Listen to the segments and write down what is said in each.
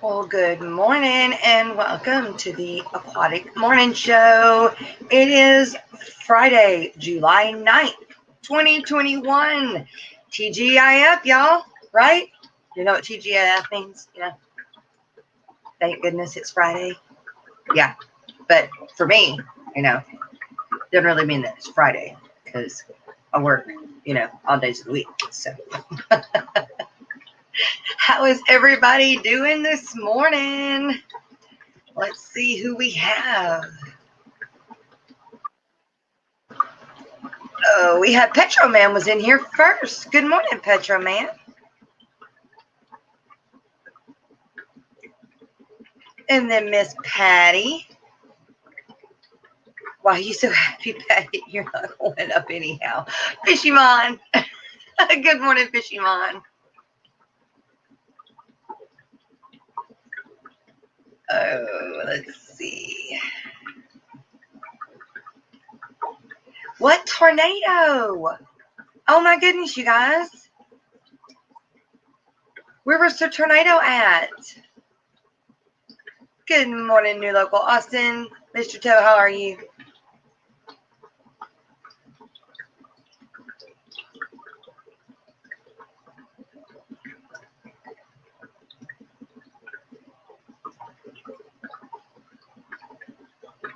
Well, good morning and welcome to the Aquatic Morning Show. It is Friday, July 9th, 2021. TGIF, y'all, right? You know what TGIF means? Thank goodness it's Friday. Yeah, but for me, doesn't really mean that it's Friday because I work, all days of the week. So how is everybody doing this morning? Let's see who we have. Oh, we had Petro Man was in here first. Good morning, Petro Man. And then Miss Patty. Why are you so happy, Patty? You're not going up anyhow. Fishy Mon. Good morning, Fishy Mon. Oh, let's see. What tornado? Oh my goodness, you guys. Where was the tornado at? Good morning, new local Austin. Mr. Toe, how are you?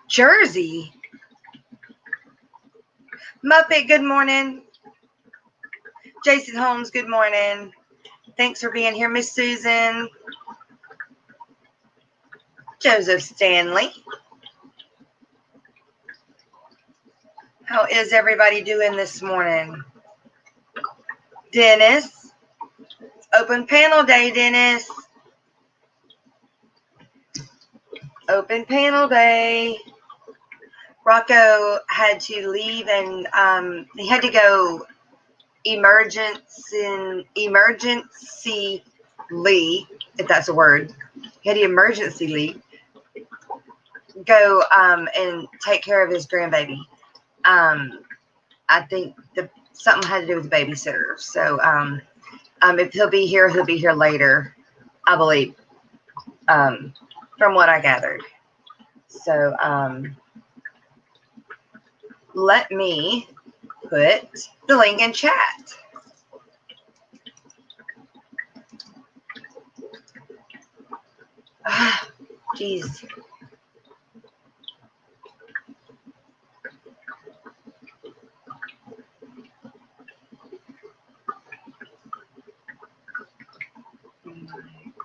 Jersey. Muppet, good morning. Jason Holmes, good morning. Thanks for being here, Miss Susan. Joseph Stanley. How is everybody doing this morning? Dennis. Open panel day, Dennis. Open panel day. Rocko had to leave and he had to go emergency, if that's a word. He had to emergency go and take care of his grandbaby. I think something had to do with the babysitter. So if he'll be here later, I believe, from what I gathered. So let me put the link in chat. Jeez.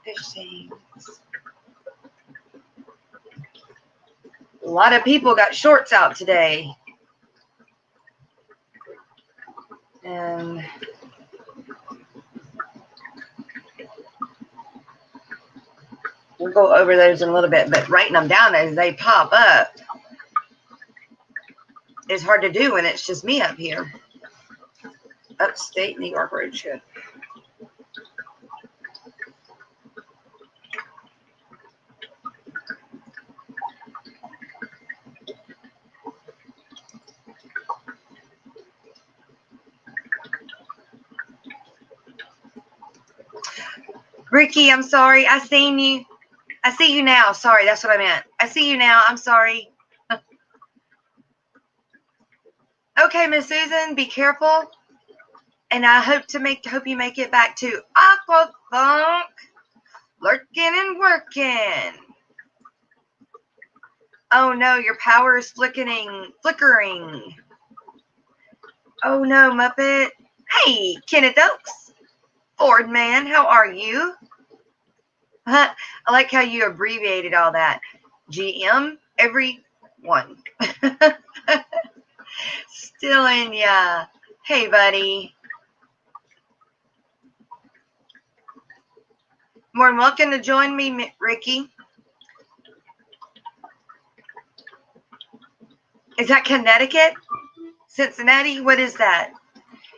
Fishing. A lot of people got shorts out today. And we'll go over those in a little bit, but writing them down as they pop up is hard to do when it's just me up here. Upstate New York Roadshow. Ricky, I'm sorry. I seen you. I see you now. Sorry, that's what I meant. I see you now. I'm sorry. Okay, Miss Susan, be careful. And I hope you make it back to Aqua Funk. Lurking and working. Oh no, your power is flickering. Oh no, Muppet. Hey, Kenneth Oaks. Ford man, how are you? I like how you abbreviated all that. GM, everyone. Still in ya. Hey, buddy. More than welcome to join me, Ricky. Is that Connecticut? Cincinnati? What is that?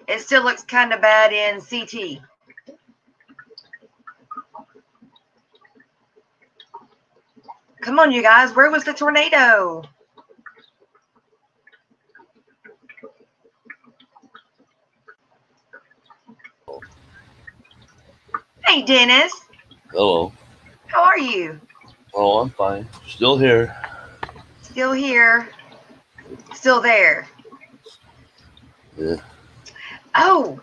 It still looks kind of bad in CT. Come on, you guys. Where was the tornado? Hey, Dennis. Hello. How are you? Oh, I'm fine. Still here. Still here. Still there. Yeah. Oh,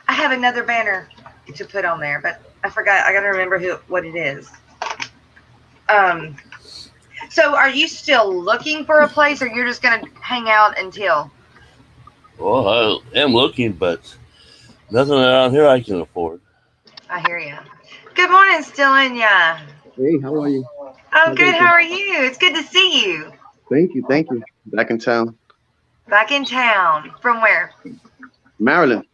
I have another banner to put on there, but I forgot. I got to remember what it is. Um. So, are you still looking for a place, or you're just gonna hang out until? Well, I am looking, but nothing around here I can afford. I hear you. Good morning, Stellania. Hey, how are you? I'm How's good. How everything? are you? It's good to see you. Thank you, thank you. Back in town. Back in town. From where? Maryland,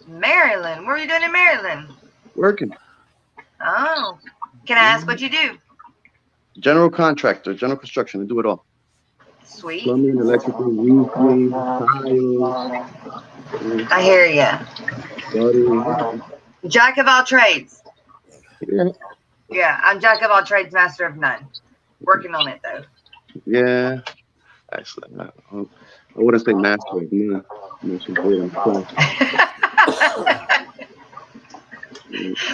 Maryland. What are you doing in Maryland? working. Oh. Can I ask Yeah. what you do? General contractor, general construction, I do it all. Sweet. Plumbing, electrical, roofing, tiles, I hear you. gutters, everything. Jack of all trades. Yeah, Yeah, I'm jack of all trades, master of none. Working on it though. yeah. Actually, I wouldn't say master of none. I'm actually great on stuff.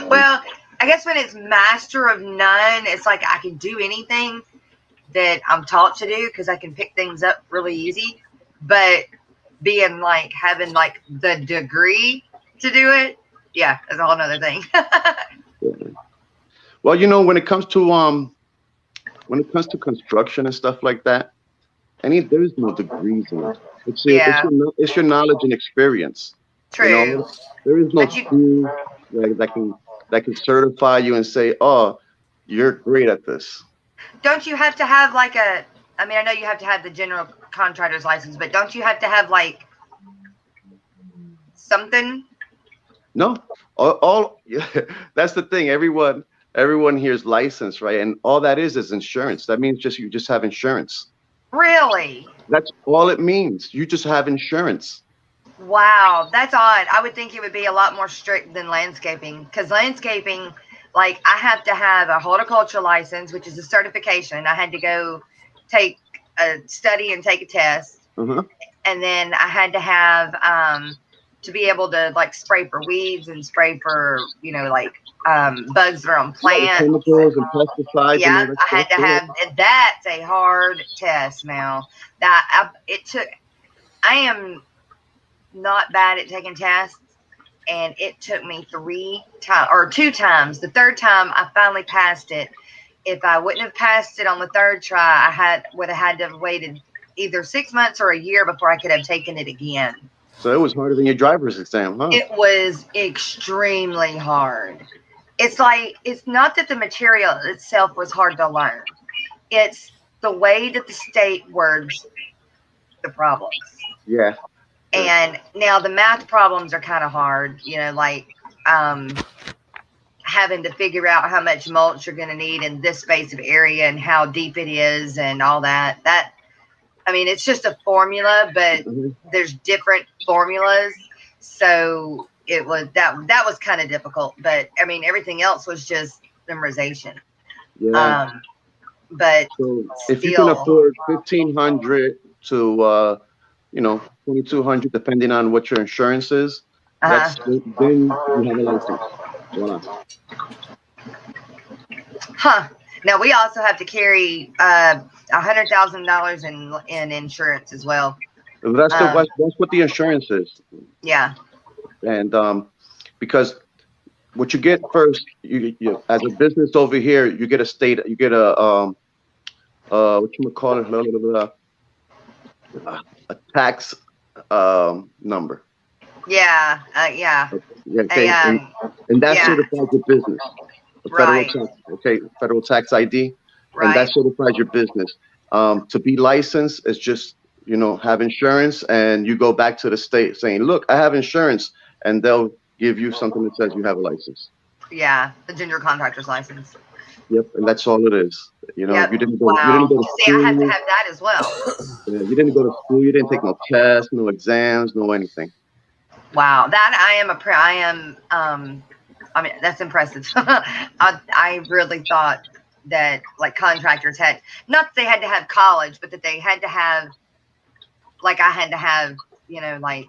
Well, I guess when it's master of none, it's like I can do anything that I'm taught to do because I can pick things up really easy. But being like having like the degree to do it, yeah, that's a whole nother thing. Yeah. Well, when it comes to construction and stuff like that, there is no degrees in it. Yeah, It's your knowledge and experience. You true. know, there is no But you school that can certify you and say, "Oh, you're great at this." don't you have to have like a? I mean, I know you have to have the general contractor's license, but don't you have to have like something? No, all that's the thing. Everyone here is licensed, right? And all that is insurance. That means you just have insurance. Really? That's all it means. You just have insurance. Wow, that's odd. I would think it would be a lot more strict than landscaping because landscaping, like, I have to have a horticulture license, which is a certification. I had to go take a study and take a test. Uh-huh. And then I had to have to be able to like spray for weeds and spray for like bugs that are on Yeah, the plants. chemicals and pesticides and Yeah, all that I stuff. had to Yeah. have. And that's a hard test. Now it took. I am not bad at taking tests, and it took me 3 times or 2 times. The third time I finally passed it. If I wouldn't have passed it on the third try, would have had to have waited either 6 months or a year before I could have taken it again. So it was harder than your driver's exam, huh? It was extremely hard. It's like, it's not that the material itself was hard to learn. It's the way that the state words the problems. Yeah. Yeah. And now the math problems are kind of hard, like having to figure out how much mulch you're going to need in this space of area and how deep it is and all that. I mean, it's just a formula, but Mhm. there's different formulas. So that was kind of difficult, but I mean, everything else was just memorization. Yeah. Um, but So if you can still, afford 1,500 to 2,200, depending on what your insurance is, uh-huh. then you have a license. Voila. Huh. Now we also have to carry $100,000 in insurance as well. Um, That's what the insurance is, yeah. and because what you get first, you as a business over here, you get what you call it, a tax number. Yeah. Yeah. Yeah, A, okay, and that yeah. certifies your business. The federal Right. tax, okay, federal tax ID, and that Right. certifies your business. To be licensed is just have insurance, and you go back to the state saying, "Look, I have insurance," and they'll give you something that says you have a license. Yeah. The general contractor's license. Yep, and that's all it is. Yep. You didn't Wow. go to See, I have to school. have that as well. You didn't go to school. You didn't take no tests, no exams, no anything. Wow. That I am, I mean, that's impressive. I really thought that like contractors had, not that they had to have college, but that they had to have, like I had to have, like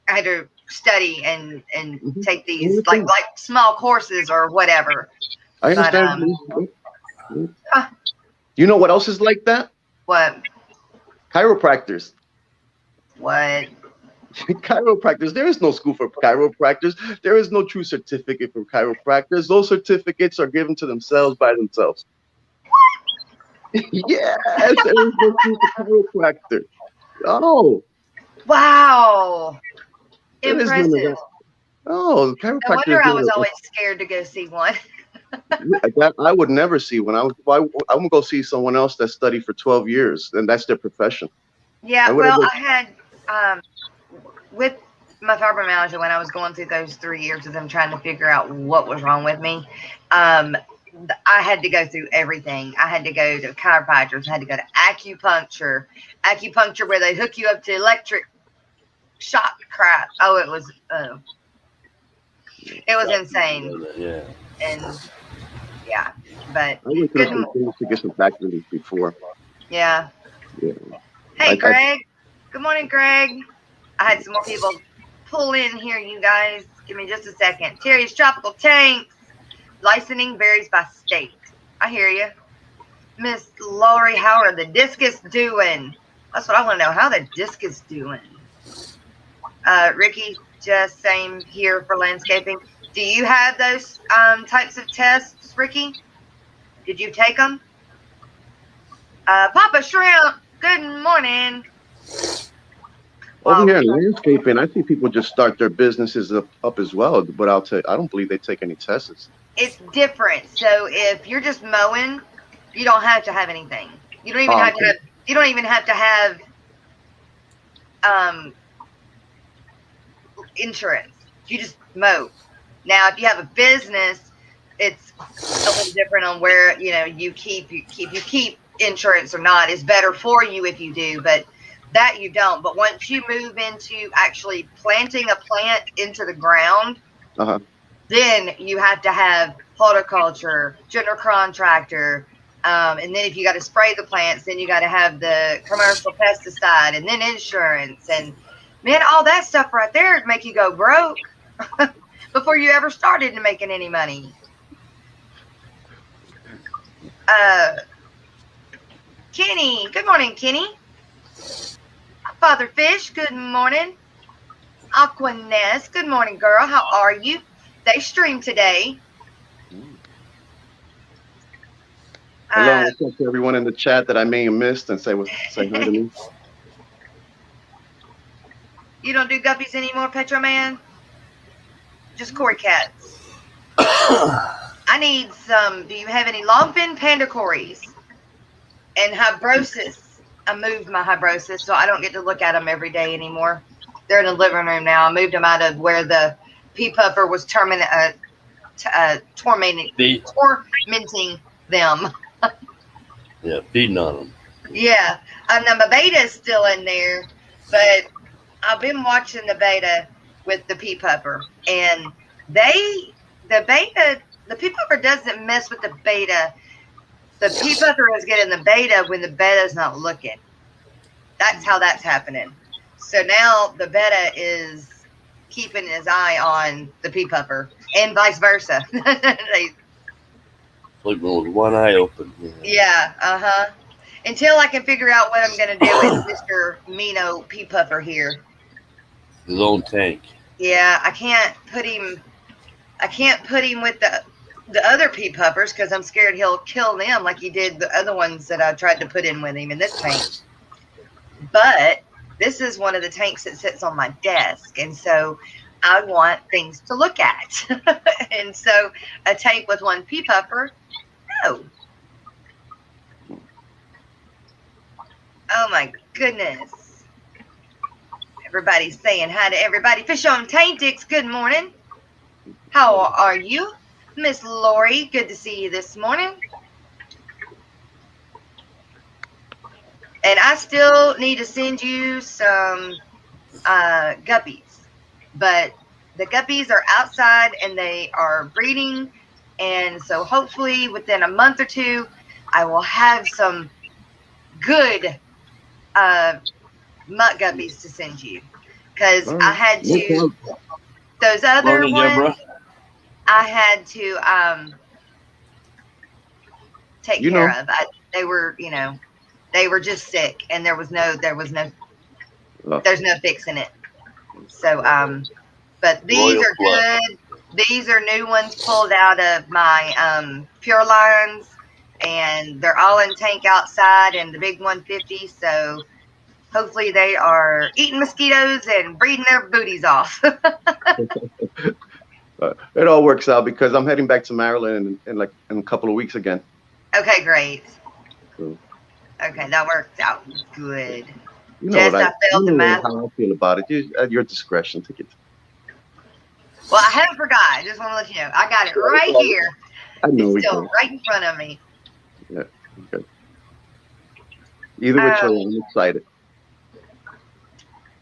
I had to study and Hmm. take I these like understand. small courses or whatever. I But understand. uh, You know what else is like that? what? Chiropractors. What? Chiropractors. There is no school for chiropractors. There is no true certificate for chiropractors. Those certificates are given to themselves by themselves. Yes, there is no school for chiropractor. Oh, Wow. there is none of Impressive. that. Oh, No wonder chiropractors. I was always scared to go see one. That I would never see when I would go see someone else that studied for 12 years and that's their profession. I Yeah, would well, have. I had with my fibromyalgia when I was going through those 3 years of them trying to figure out what was wrong with me. I had to go through everything. I had to go to chiropractors. I had to go to acupuncture where they hook you up to electric shock crap. Oh, it was insane. Yeah. And yeah, but I went through good. some things to get some back relief before. Yeah. Yeah. Hey, Greg. Good morning, Greg. I had some more people pull in here, you guys. Give me just a second. Terry's Tropical Tanks. Licensing varies by state. I hear you. Miss Lori, how are the discus doing? That's what I want to know. How the discus doing? Ricky, just same here for landscaping. Do you have those types of tests, Ricky? Did you take them? Papa Shrimp, good morning. Over here in landscaping, I see people just start their businesses up as well, but I don't believe they take any tests. It's different. So if you're just mowing, you don't have to have anything. You don't even have to have. You don't even have to have insurance. You just mow. Now, if you have a business, it's a little different on where you keep insurance or not. It's better for you if you do, but that you don't. But once you move into actually planting a plant into the ground, then you have to have horticulture, general contractor, and then if you got to spray the plants, then you got to have the commercial pesticide, and then insurance, and man, all that stuff right there would make you go broke before you ever started making any money. Kenny, good morning, Kenny. Father Fish, good morning. Aquaness, good morning, girl. How are you? They streamed today. Hello, what's up to everyone in the chat that I may have missed and say hi to me. You don't do guppies anymore, Petro Man? Just koi cats. I need some. Do you have any longfin panda cories? And hybrosis. I moved my hybrosis, so I don't get to look at them every day anymore. They're in the living room now. I moved them out of where the pea puffer was tormenting them. Yeah, feeding on them. Yeah. Now my beta is still in there, but I've been watching the beta with the pea puffer, and the pea puffer doesn't mess with the beta. The pea puffer is getting the beta when the beta's not looking. That's how that's happening. So now the beta is keeping his eye on the pea puffer, and vice versa. Sleeping with one eye open. Yeah, Until I can figure out what I'm going to do with Mr. Mino pea puffer here. His own tank. Yeah, I can't put him with the other pea puffers because I'm scared he'll kill them like he did the other ones that I tried to put in with him in this tank. But this is one of the tanks that sits on my desk, and so I want things to look at. And so a tank with one pea puffer, no. Oh my goodness. Everybody's saying hi to everybody. Fish on Taintix, good morning. How are you? Miss Lori, good to see you this morning. And I still need to send you some guppies. But the guppies are outside and they are breeding. And so hopefully within a month or two, I will have some good mutt guppies to send you. Because I had to, those other ones, I had to take You care know. of. They were, they were just sick, and there's no fixing it. So, but these Royal are blood. good. These are new ones pulled out of my pure lines, and they're all in tank outside in the big 150. So hopefully they are eating mosquitoes and breeding their booties off. It all works out because I'm heading back to Maryland in a couple of weeks again. Okay, great. So, Okay, that worked out good. you know Jess, what I failed the math. how I feel about it. At your discretion, take it. Well, I haven't forgot. I just want to let you know. I got it right here. I know It's we still do. right in front of me. Yeah. Okay. Either which way, I'm excited.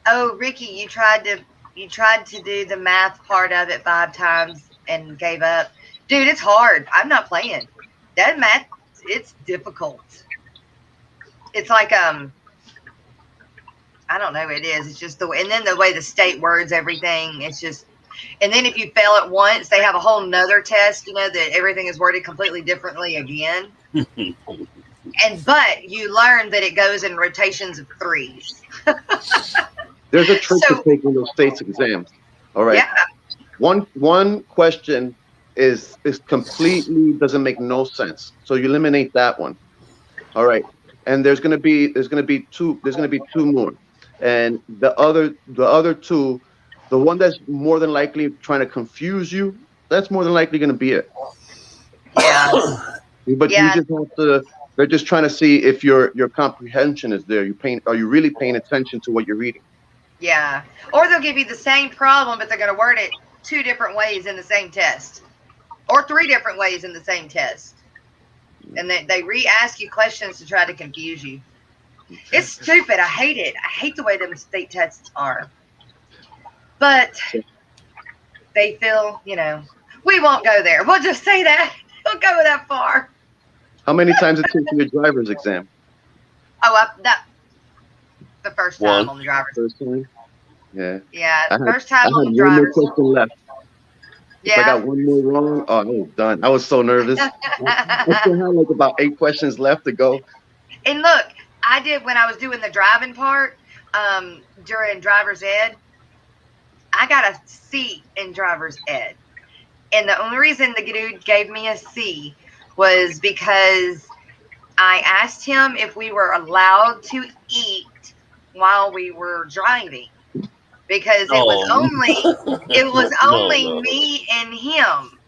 Oh, Ricky, you tried to do the math part of it 5 times and gave up. Dude, it's hard. I'm not playing. That math, it's difficult. It's like I don't know, it is. It's just the way, and then the way the state words everything, it's just, and then if you fail it once, they have a whole nother test, that everything is worded completely differently again. But you learn that it goes in rotations of 3s. There's a trick to taking those states exams. All right. Yeah. One question is completely doesn't make no sense. So you eliminate that one. All right. And there's gonna be two more. And the other two, the one that's more than likely trying to confuse you, that's more than likely gonna be it. Yeah. But you just have to. They're just trying to see if your comprehension is there. Are you really paying attention to what you're reading? Yeah. Or they'll give you the same problem, but they're going to word it 2 different ways in the same test, or 3 different ways in the same test. And they re-ask you questions to try to confuse you. It's stupid. I hate it. I hate the way them state tests are. But they feel, we won't go there. We'll just say that. We'll go that far. How many times it took for your driver's exam? Oh, the first time on the driver's. First time? Yeah. Yeah, first time on the driver's. I had one more question left. Yeah. If I got one more wrong, I was done. I was so nervous. I still had like about 8 questions left to go. And look, I did when I was doing the driving part during driver's ed. I got a C in driver's ed. And the only reason the dude gave me a C was because I asked him if we were allowed to eat while we were driving, because it was only me and him.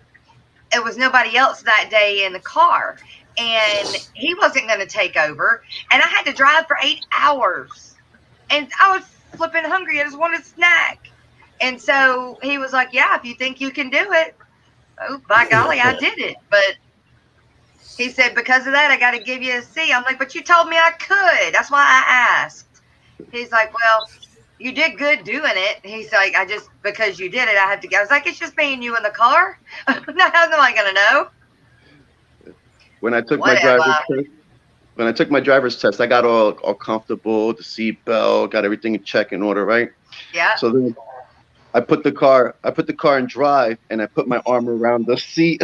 It was nobody else that day in the car, and he wasn't going to take over, and I had to drive for 8 hours, and I was flipping hungry. I just wanted a snack. And so he was like, yeah, if you think you can do it. Oh, by golly, I did it. But he said, because of that, I got to give you a C. I'm like, but you told me I could. That's why I asked. He's like, well, you did good doing it. He's like, because you did it, I have to go. I was like, it's just me and you in the car. How am I going to know? When I took my driver's test, I got all comfortable, the seat belt, got everything in check in order, right? Yeah. So then I put the car in drive, and I put my arm around the seat.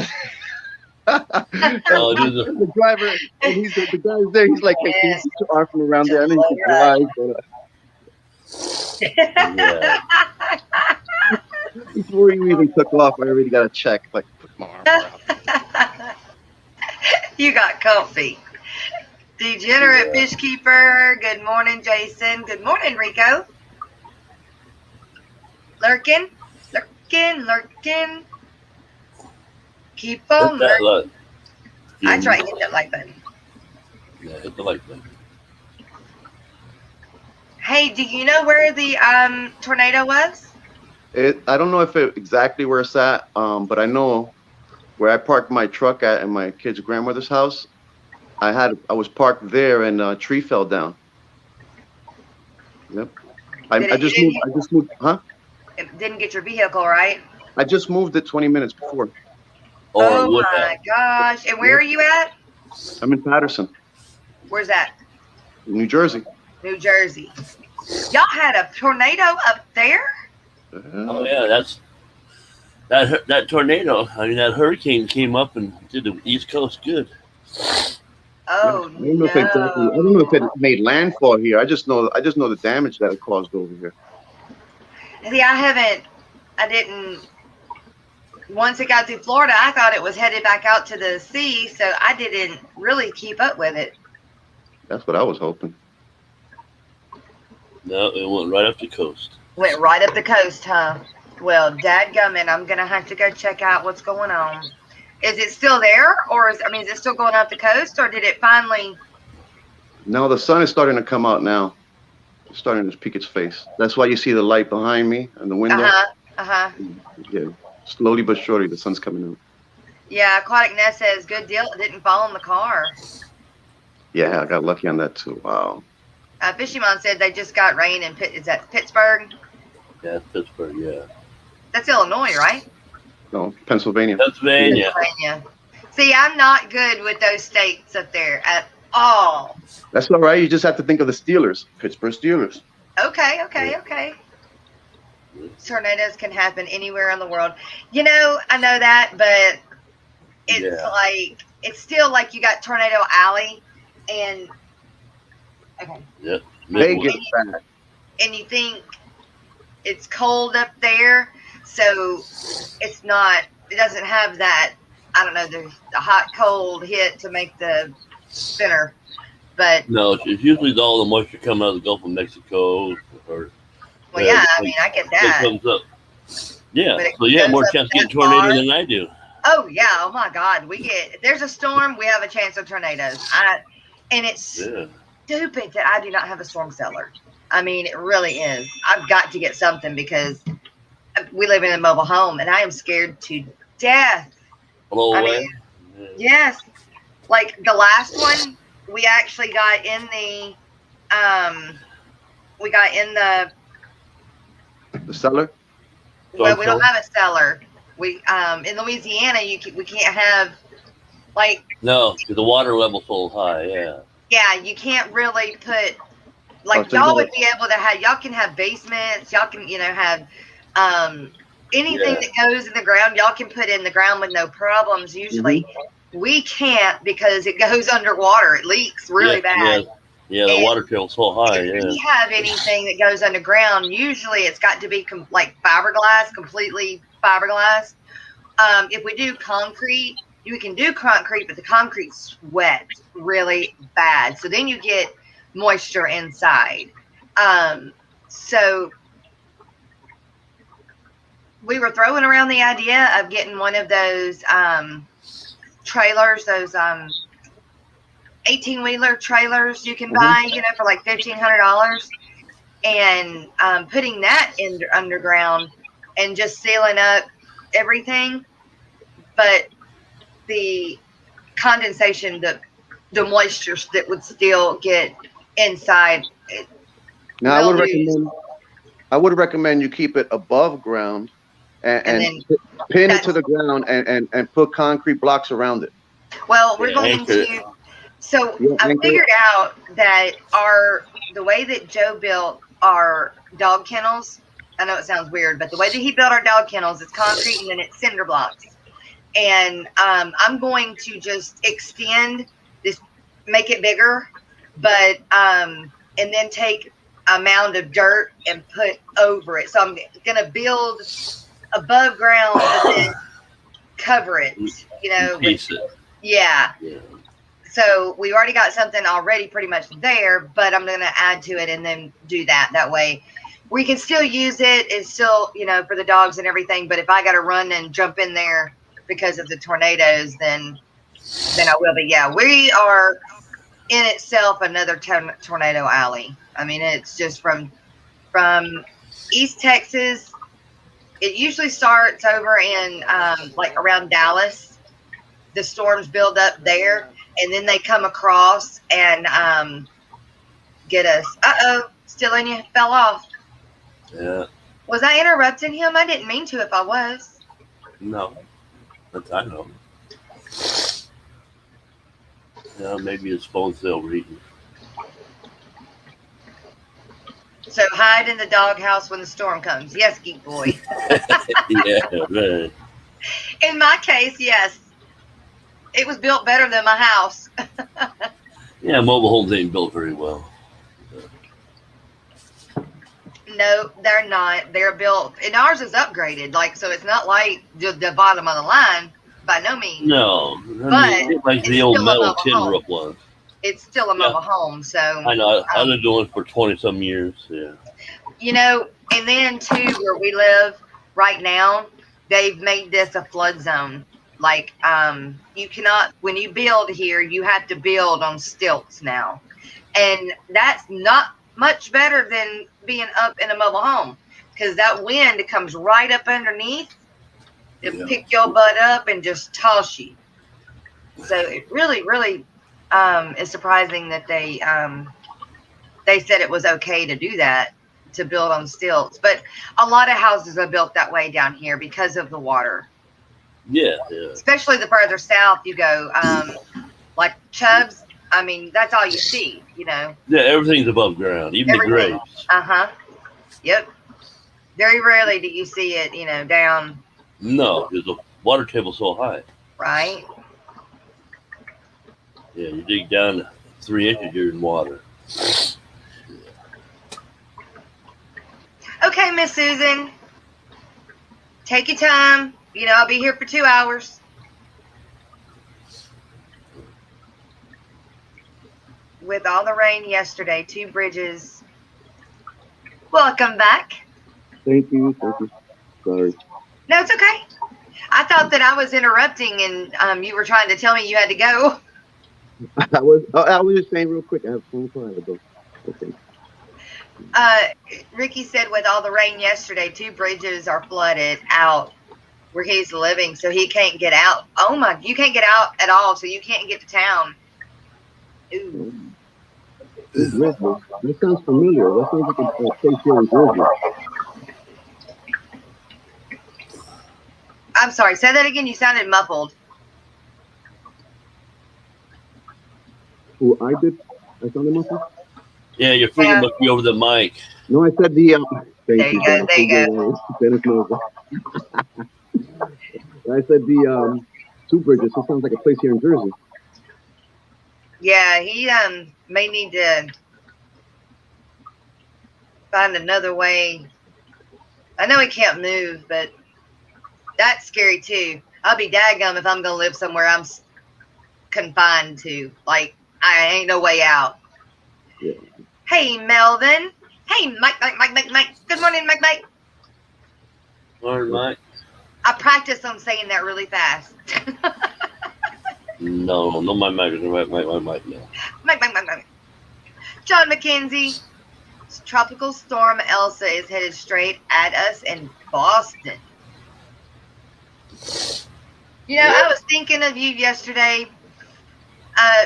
The driver, and the guy's there. He's like, hey, can you put your arm from around there? I know you can drive. Before you even took off, I already got a check. Like, put my arm around. You got comfy. Degenerate Fish Keeper. Good morning, Jason. Good morning, Rico. Lurking. Keep on lurking. I try to hit that like button. Yeah, hit the like button. Hey, do you know where the tornado was? I don't know if exactly where it's at, but I know where I parked my truck at in my kid's grandmother's house. I was parked there, and a tree fell down. Yep. I just moved. Huh? It didn't get your vehicle, right? I just moved it 20 minutes before. Oh my gosh! And where are you at? I'm in Patterson. Where's that? New Jersey. New Jersey. Y'all had a tornado up there? Oh yeah, that tornado. I mean, that hurricane came up and did the East Coast good. Oh I don't know if exactly. I don't know if it no. made landfall here. I just know the damage that it caused over here. See, I didn't, once it got through Florida, I thought it was headed back out to the sea, so I didn't really keep up with it. That's what I was hoping. No, it went right up the coast. Went right up the coast, huh? Well, dadgummit, I'm going to have to go check out what's going on. Is it still there, or is it still going up the coast, or did it finally? No, the sun is starting to come out now. It's starting to peek its face. That's why you see the light behind me in the window. Yeah, slowly but surely, the sun's coming out. Yeah, Aquatic Nest says, good deal. It didn't fall in the car. Yeah, I got lucky on that too. Wow. Fishymon said they just got rain in is that Pittsburgh? Yeah, Pittsburgh, yeah. That's Illinois, right? No, Pennsylvania. Pennsylvania. See, I'm not good with those states up there at all. That's all right. You just have to think of the Steelers, Pittsburgh Steelers. Okay. Tornadoes can happen anywhere in the world. I know that, but it's still like you got Tornado Alley, and okay. Yep. They get bad. And you think it's cold up there, so it doesn't have that, I don't know, the hot cold hit to make the spinner. But no, it's usually all the moisture coming out of the Gulf of Mexico. I get that. It comes up. Yeah, so you have more chance of getting tornadoes than I do. Oh yeah, oh my God, if there's a storm, we have a chance of tornadoes. And it's stupid that I do not have a storm cellar. It really is. I've got to get something because we live in a mobile home, and I am scared to death. Blow away? Yes. Like the last one, we actually got in the cellar. Well, we don't have a cellar. We in Louisiana, we can't have no, because the water level's so high. Yeah, you can't really put y'all would be able to have. Y'all can have basements. Y'all can have anything that goes in the ground. Y'all can put in the ground with no problems. Usually, we can't because it goes underwater. It leaks really bad. Yeah, the water table's so high. If we have anything that goes underground, usually it's got to be fiberglass, completely fiberglass. If we do concrete, you can do concrete, but the concrete's wet really bad. So then you get moisture inside. So we were throwing around the idea of getting one of those trailers, those 18-wheeler trailers you can buy, for like $1,500, and putting that in underground and just sealing up everything. But the condensation, the moisture that would still get inside. Now, I would recommend you keep it above ground and pin it to the ground and put concrete blocks around it. Well, we're going to. So I figured out that the way that Joe built our dog kennels, I know it sounds weird, but the way that he built our dog kennels is concrete and then it's cinder blocks. And I'm going to just extend this, make it bigger, but and then take a mound of dirt and put over it. So I'm going to build above ground, but then cover it, Yeah. So we already got something already pretty much there, but I'm going to add to it and then do that. That way we can still use it. It's still, for the dogs and everything. But if I got to run and jump in there because of the tornadoes, then I will be. Yeah, we are in itself another tornado alley. It's just from East Texas. It usually starts over in around Dallas. The storms build up there. And then they come across and get us. Still in you, fell off. Yeah. Was I interrupting him? I didn't mean to if I was. No. But I know. Yeah, maybe his phone's still overheating. So hide in the doghouse when the storm comes. Yes, Geek Boy. Yeah, right. In my case, yes. It was built better than my house. Yeah, mobile homes ain't built very well. No, they're not. They're built, and ours is upgraded. Like, so it's not like just the bottom of the line by no means. No, But like the it's old still a metal mobile tin home. roof was. It's still a Yeah. mobile home. So I know. I've been doing it for 20-some years. Yeah. you know, and then too, where we live right now, they've made this a flood zone. Like, you cannot, when you build here, you have to build on stilts now. And that's not much better than being up in a mobile home, because that wind comes right up underneath. It'll pick your butt up and just toss you. So it really, really is surprising that they said it was okay to do that, to build on stilts. But a lot of houses are built that way down here because of the water. Yeah. Especially the further south you go, like Chubbs. I mean, that's all you see, you know. Yeah, everything's above ground, even Everything. the graves. Yep. Very rarely do you see it, you know, down. No, because the water table's so high. Right. Yeah, you dig down 3 inches, you're in water. Okay, Miss Susan. Take your time. You know, I'll be here for 2 hours. With all the rain yesterday, 2 bridges. Welcome back. Thank you. Sorry. No, it's okay. I thought that I was interrupting and you were trying to tell me you had to go. I was just saying real quick. I have a phone call to go. Okay. Ricky said with all the rain yesterday, 2 bridges are flooded out where he's living, so he can't get out. Oh my, you can't get out at all, so you can't get to town. Ooh. That sounds familiar. That sounds like a place here in Jersey. I'm sorry, say that again. You sounded muffled. Oh, I did. I sounded muffled? Yeah, your finger must be over the mic. No, I said the. There you go. There you go. Dennis knows that. I said the 2 bridges. That sounds like a place here in Jersey. Yeah, he may need to find another way. I know he can't move, but that's scary too. I'll be daggum if I'm gonna live somewhere I'm confined to. Like, I ain't no way out. Yeah. Hey, Melvin. Hey, Mike. Good morning, Mike. Morning, Mike. I practiced on saying that really fast. No, my mic is right. My mic, no. Mike. John McKenzie. Tropical storm Elsa is headed straight at us in Boston. You know, I was thinking of you yesterday,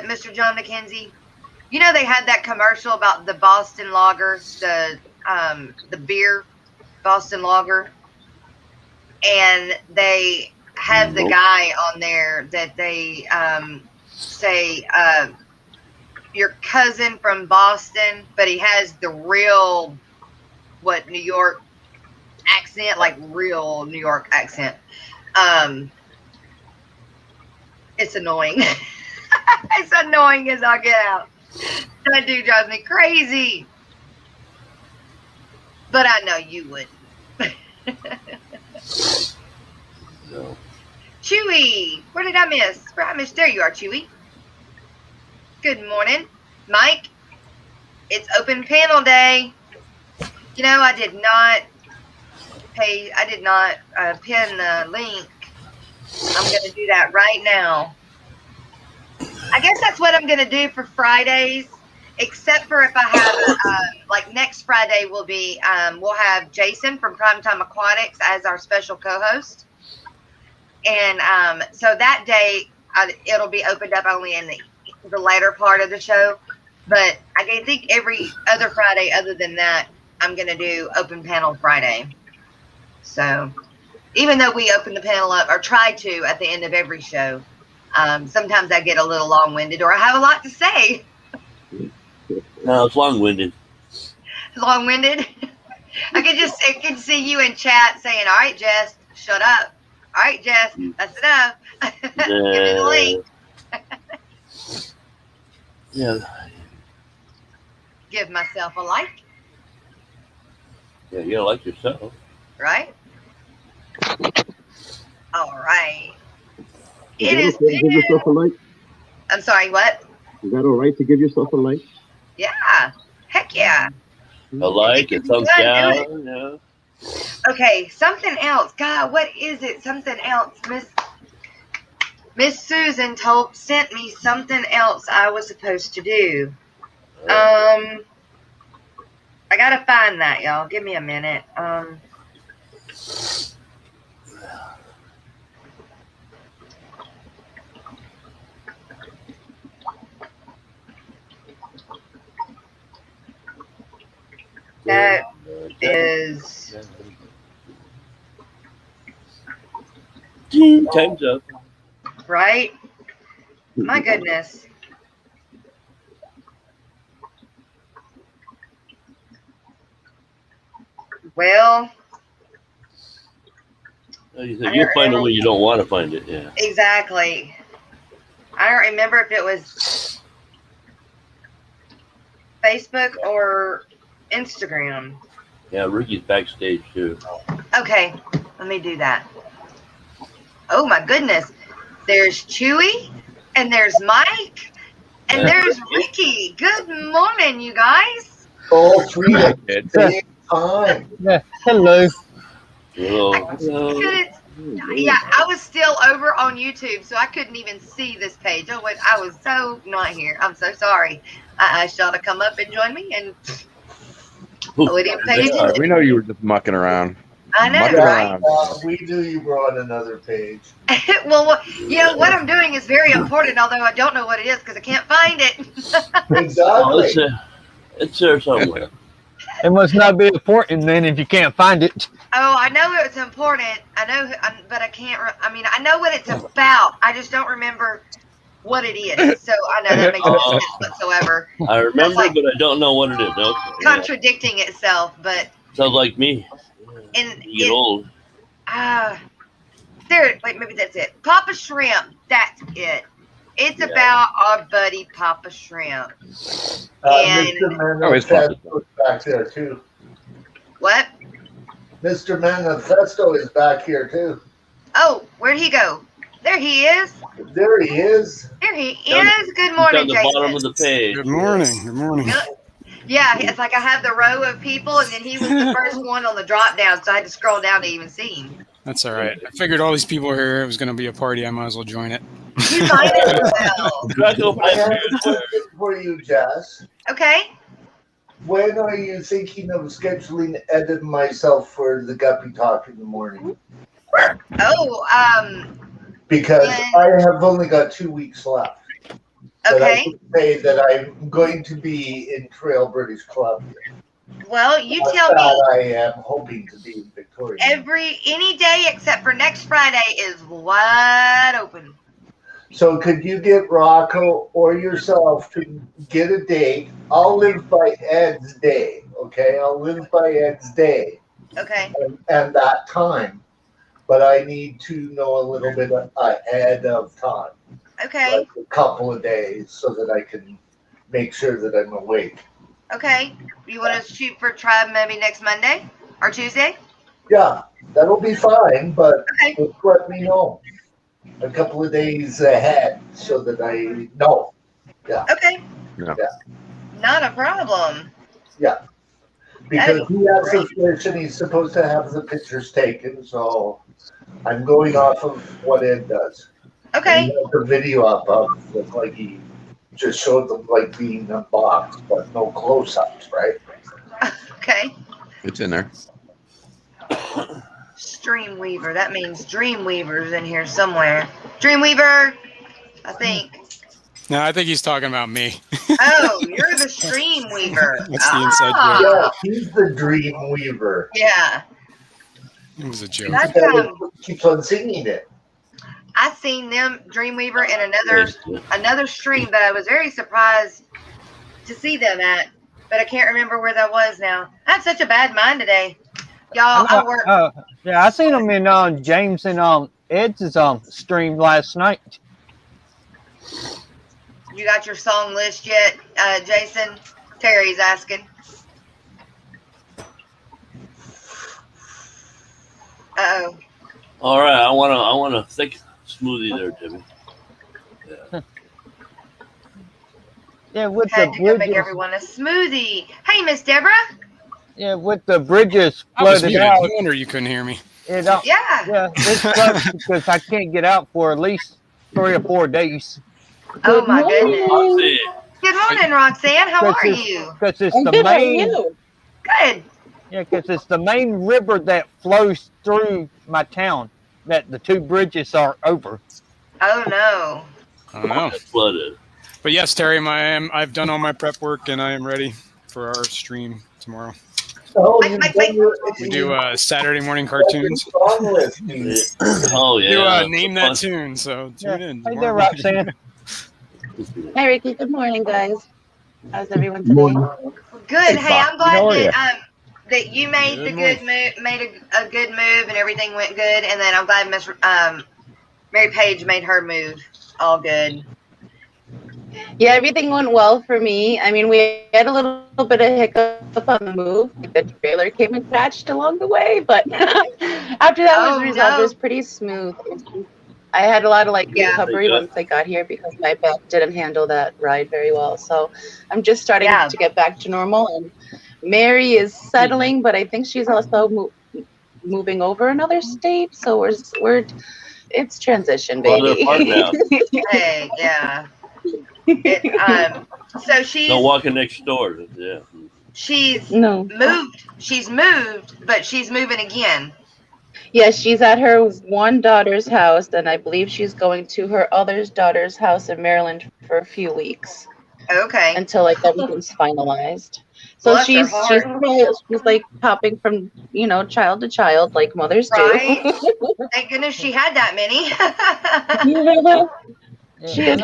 Mr. John McKenzie. You know, they had that commercial about the Boston Lager, the beer Boston Lager, and they have the guy on there that they say your cousin from Boston, but he has the real New York accent, like real New York accent. It's annoying. It's annoying as all get out. That dude drives me crazy. But I know you wouldn't. No. Chewy, where did I miss? There you are, Chewy. Good morning, Mike. It's open panel day. You know, I did not pin the link. I'm going to do that right now. I guess that's what I'm going to do for Fridays, except for if I have, like next Friday will be, we'll have Jason from Primetime Aquatics as our special co-host. And so that day, it'll be opened up only in the later part of the show. But I think every other Friday other than that, I'm going to do open panel Friday. So even though we open the panel up, or try to at the end of every show, sometimes I get a little long-winded or I have a lot to say. No, it's long-winded. Long-winded? I can see you in chat saying, all right, Jess, shut up. All right, Jess, that's enough. Give me the link. Yeah. Give myself a like, Yeah, you gotta like yourself. right? All right. Is It that is. okay to give yourself a like? I'm sorry, what? Is that all right to give yourself a like? Yeah. Heck yeah. A like, a thumbs Do it. down. Yeah. Okay, something else. God, what is it? Something else. Miss Susan sent me something else I was supposed to do. I gotta find that, y'all. Give me a minute. That is Time's up. right. My goodness. Well, You'll find it when you don't want to find it. Yeah. exactly. I don't remember if it was Facebook or Instagram. Yeah, Ricky's backstage too. Okay, let me do that. Oh my goodness. There's Chewy, and there's Mike, and there's Ricky. Good morning, you guys. Oh, sweet. Same time. Yeah. Hello. Hello. Yeah, I was still over on YouTube, so I couldn't even see this page. Oh, wait, I was so not here. I'm so sorry. I asked y'all to come up and join me, and we didn't pay attention. We know you were just mucking around. I know, Mucking right? around. We knew you were on another page. Well, you know, what I'm doing is very important, although I don't know what it is because I can't find it. Exactly. It's there somewhere. It must not be important then if you can't find it. Oh, I know it's important. I know, but I can't. I know what it's about. I just don't remember what it is. So I know that makes no sense whatsoever. I remember, like but I don't know what it is. Okay, contradicting itself, but sounds like me. in You get old. There. Wait, maybe that's it. Papa Shrimp. That's it. It's about our buddy Papa Shrimp. And Mr. Always fun. Manifesto is back there too. what? Mr. Manifesto is back here too. Oh, where'd he go? There he is. There he is. There he Down- is. Good morning, Down the Jason. bottom of the page. Good morning. Good morning. Yeah, it's like I have the row of people, and then he was the first one on the drop down, so I had to scroll down to even see him. That's all right. I figured all these people were here. It was going to be a party. I might as well join it. You might as well. Rocko, I have a question for you, Jess. Okay. When are you thinking of scheduling Ed and myself for the Guppy Talk in the morning? Oh, Because Yeah. I have only got 2 weeks left. But I okay. can say that I'm going to be in Trail, British Columbia. Well, you But tell me. that I am hoping to be in Victoria. Any day except for next Friday is wide open. So could you get Rocko or yourself to get a date? I'll live by Ed's day, okay? I'll live by Ed's day Okay. and that time. But I need to know a little bit ahead of time, Okay. like a couple of days, so that I can make sure that I'm awake. Okay. You want to shoot for tribe maybe next Monday or Tuesday? Yeah, that'll be fine, but Okay. just let me know a couple of days ahead so that I know. Okay. Yeah. Not a problem. Because he has the fish and he's supposed to have the pictures taken, so I'm going off of what Ed does. Okay. And he has the video up of look like he just showed them like being unboxed, but no close-ups, right? Okay. It's in there. Streamweaver. That means Dreamweaver's in here somewhere. Dreamweaver, I think. No, I think he's talking about me. Oh, you're the Streamweaver. That's the inside joke. Yeah, he's the dream weaver. Yeah. It was a joke. That's, He keeps on singing it. I seen them Dreamweaver in another stream that I was very surprised to see them at, but I can't remember where that was now. I have such a bad mind today. Y'all, I work. Yeah, I seen him in James and Ed's stream last night. You got your song list yet, Jason? Terry's asking. Uh-oh. All right, I want a thick smoothie there, Jimmy. Yeah. Yeah, with Had the to go make bridges. everyone a smoothie. Hey, Miss Deborah. Yeah, with the bridges I was flooded muted. out. No wonder you couldn't hear me. Yeah, it's flooded because I can't get out for at least 3 or 4 days. Oh Good my goodness. morning. Good morning, Roxanne. How are Because you? it's I'm the good. How are main. you? Good. Yeah, because it's the main river that flows through my town that the 2 bridges are over. Oh no. I don't know. It's flooded. But yes, Terry, I've done all my prep work and I am ready for our stream tomorrow. Oh, Mike, you've Mike, done your, We do Saturday morning you've done your cartoons. song list. Oh yeah. Do name that tune. So tune in. Hey tomorrow there, morning. Roxanne. Hi, Ricky. Good morning, guys. How's everyone today? Good. Hey, I'm glad How are you? that you made Good the good move, made a good move, and everything went good. And then I'm glad Miss Mary Page made her move all good. Yeah, everything went well for me. I mean, we had a little bit of hiccup on the move. Like the trailer came and crashed along the way, but after that was Oh, resolved, no. it was pretty smooth. I had a lot of Yeah. recovery once I got here because my back didn't handle that ride very well. So I'm just starting Yeah. to get back to normal. And Mary is settling, but I think she's also moving over another state. So it's transition, Well, they're baby. apart now. Hey, yeah. So she's No walking next door. Yeah. No. moved. She's moved, but she's moving again. Yeah, she's at her one daughter's house, and I believe she's going to her other daughter's house in Maryland for a few weeks Okay. until like everything's finalized. So Bless her she's heart. like hopping from child to child like mothers Right. do. Thank goodness she had that many. She is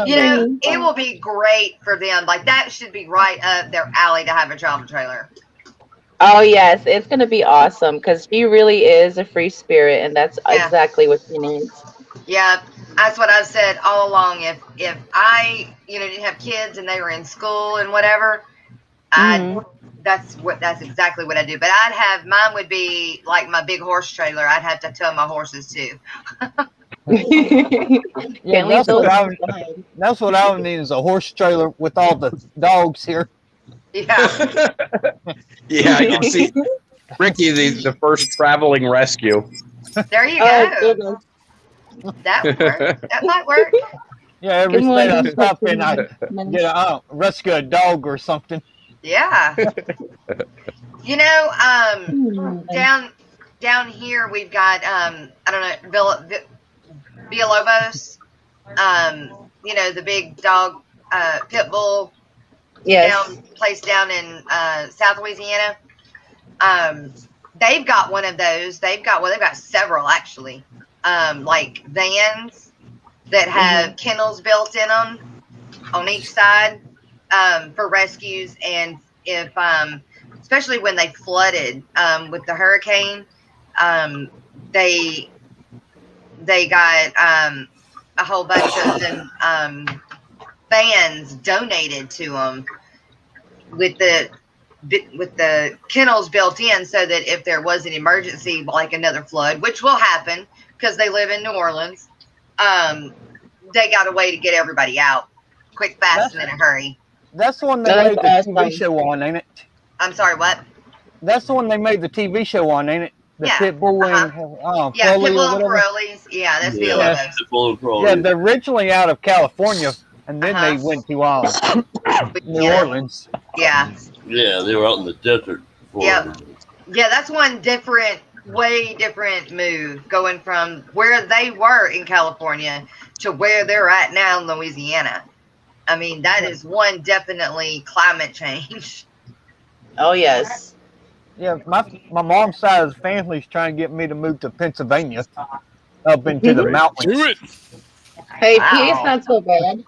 it will be great for them. Like that should be right up their alley to have a travel trailer. Oh yes, it's gonna be awesome because she really is a free spirit, and that's exactly what she needs. Yeah, that's what I've said all along. If I didn't have kids and they were in school and whatever, that's exactly what I do. But mine would be like my big horse trailer. I'd have to tow my horses too. Yeah, that's what I would need is a horse trailer with all the dogs here. Yeah. Yeah, I can see Ricky, the first traveling rescue. There you Oh, go. That would work. That might work. Yeah, every state I stop in, I get rescue a dog or something. Yeah. Down here we've got I don't know, Villalobos. The big dog pit bull. Yes. Place down in South Louisiana. They've got one of those. They've got several actually. Like vans that have kennels built in them on each side for rescues, and if especially when they flooded with the hurricane, they got a whole bunch of them vans donated to them with the kennels built in, so that if there was an emergency like another flood, which will happen because they live in New Orleans, they got a way to get everybody out quick, fast, and in a hurry. That's the one they made the TV show on, ain't it? I'm sorry, what? That's the one they made the TV show on, ain't it? The pit bull and Pitbull and Parolees. Yeah, that's Villalobos. Yeah, they're originally out of California, and then they went to New Orleans. Yeah. Yeah, they were out in the desert. Yeah, that's one way different move, going from where they were in California to where they're at now in Louisiana. I mean, that is one definitely climate change. Oh yes. Yeah, my mom's side of the family's trying to get me to move to Pennsylvania, up into the mountains. Do it. Hey, PA's not so bad.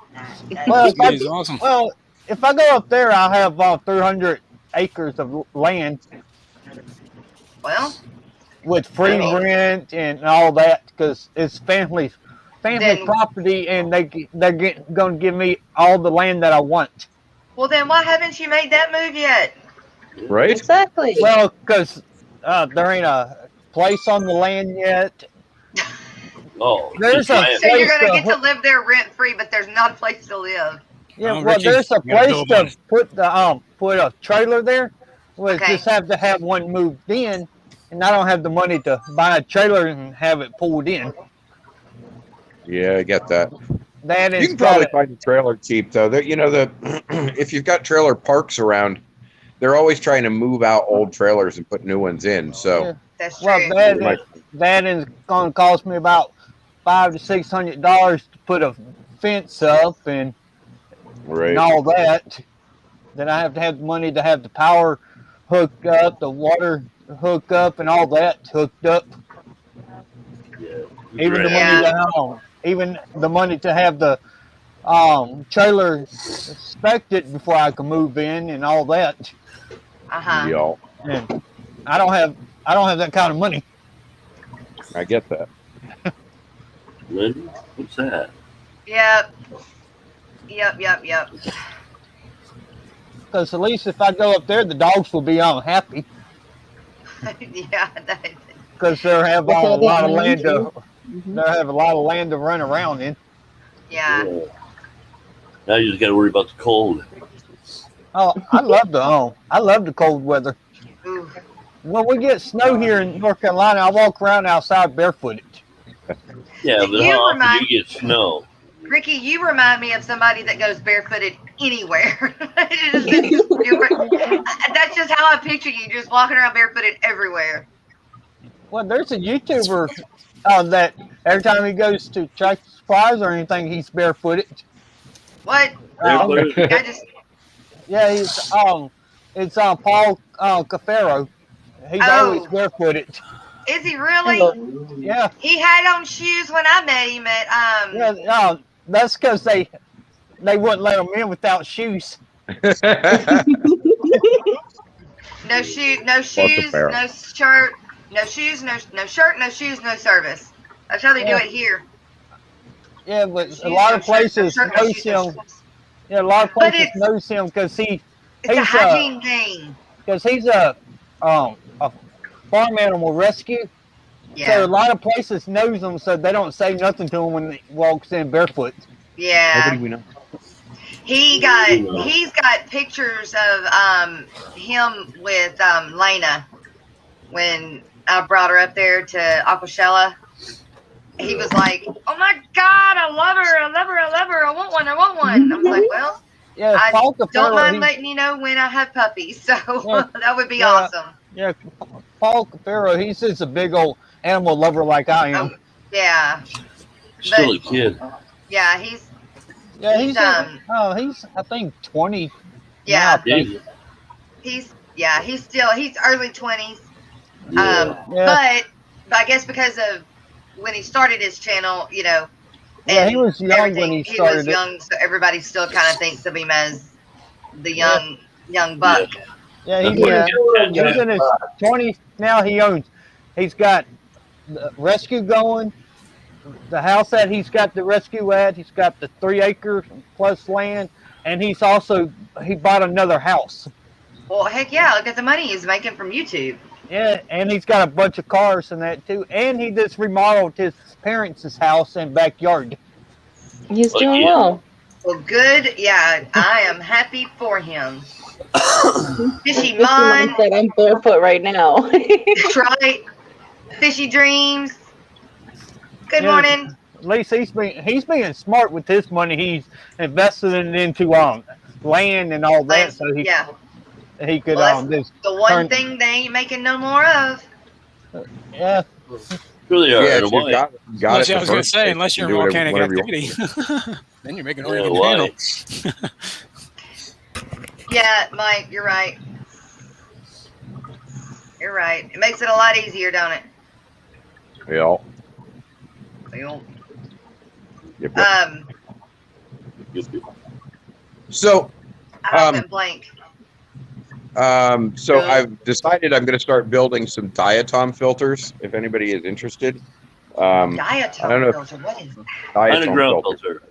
Awesome. Well, if I go up there, I'll have 300 acres of land. Well, with free rent and all that, because it's family family Then- property, and they're going to give me all the land that I want. Well, then why haven't you made that move yet? Right? Exactly. Well, because there ain't a place on the land yet. Oh, There's a giant. So you're place gonna to get to live there rent free, but there's not a place to live. Yeah, Oh, well, Ricky, there's a you gotta place build to one. put a trailer there. We Okay. just have to have one moved in, and I don't have the money to buy a trailer and have it pulled in. Yeah, I get that. That You is can probably got find a trailer cheap though. If you've got trailer parks around, they're always trying to move out old trailers and put new ones in. So Yeah. That's well, true. that is going to cost me about $500 to $600 to put a fence up and right. all that. Then I have to have the money to have the power hooked up, the water hooked up, and all that hooked up. Even the money even the money to have the trailer inspected before I can move in and all that. Y'all, And I don't have that kind of money. I get that. Linda, what's that? Yep. Because at least if I go up there, the dogs will be happy Yeah. because they'll have a With all the lot of land land, to they'll have a lot of land to run around in. Yeah. Now you just got to worry about the cold. Oh, I love the cold weather. Ooh. When we get snow here in North Carolina, I walk around outside barefooted. Yeah, but You how often remind- do you get snow? Ricky, you remind me of somebody that goes barefooted anywhere. That's just how I picture you, just walking around barefooted everywhere. Well, there's a YouTuber that every time he goes to Tractor Supplies or anything, he's barefooted. What? Barefooted? I just Yeah, it's Paul Cafaro. He's always barefooted. is he really? Yeah, He had on shoes when I met him at yeah. That's because they wouldn't let him in without shoes. no shoes, no Farrell. shirt, no shoes, no shirt, no shoes, no service. That's how they do it here. Yeah, but Shoes, a lot no of shirt, no places shirt, no knows shoes, no him. service. Yeah, a lot of But places knows him because It's a he's hygiene thing. because he's a farm animal rescue. Yeah. So a lot of places knows him, so they don't say nothing to him when he walks in barefoot. Yeah. Nobody we know. He's got pictures of him with Lena when I brought her up there to Aquashella. He was like, "Oh my God, I love her! I love her! I love her! I want one! I want one!" I was like, "Well, Yeah, I Paul don't Cafaro, mind letting you know when I have puppies, so Yeah. that would be Yeah. awesome." Yeah, Paul Cafaro, he's just a big old animal lover like I am. Yeah, Still a kid. yeah, he's He's I think 20. yeah, now, I think. he's early 20s. Yeah. But I guess because of when he started his channel, Yeah, and he was young when he was started it. young, so everybody still kind of thinks of him as the young buck. Yeah, he's Yeah. in his 20s now. He's got the rescue going. The house that he's got the rescue at, he's got the 3 acres plus land, and he bought another house. Well, heck yeah, look at the money he's making from YouTube. Yeah, and he's got a bunch of cars and that too. And he just remodeled his parents' house and backyard. He's Oh, doing yeah. well. Well, good. Yeah, I am happy for him. Fishy Just mind, reminds that I'm barefoot right now. that's right. Fishy dreams. Good Yeah. morning. At least he's being smart with his money. He's invested it into land and all that, so he could Well, that's just the one turn- thing they ain't making no more of. yeah. Really are. Yeah, in a if you way. got I it was the going to first say, place, unless you you're can in do volcanic whatever you want. activity, then you're making all Yeah, you can why? handle. Yeah, Mike, you're right. You're right. It makes it a lot easier, don't it? Yeah. Well, Yep. So, I went blank. so I've decided I'm going to start building some diatom filters. If anybody is interested, I don't know. Diatom filter. What is that? Diatom Underground filter. filter.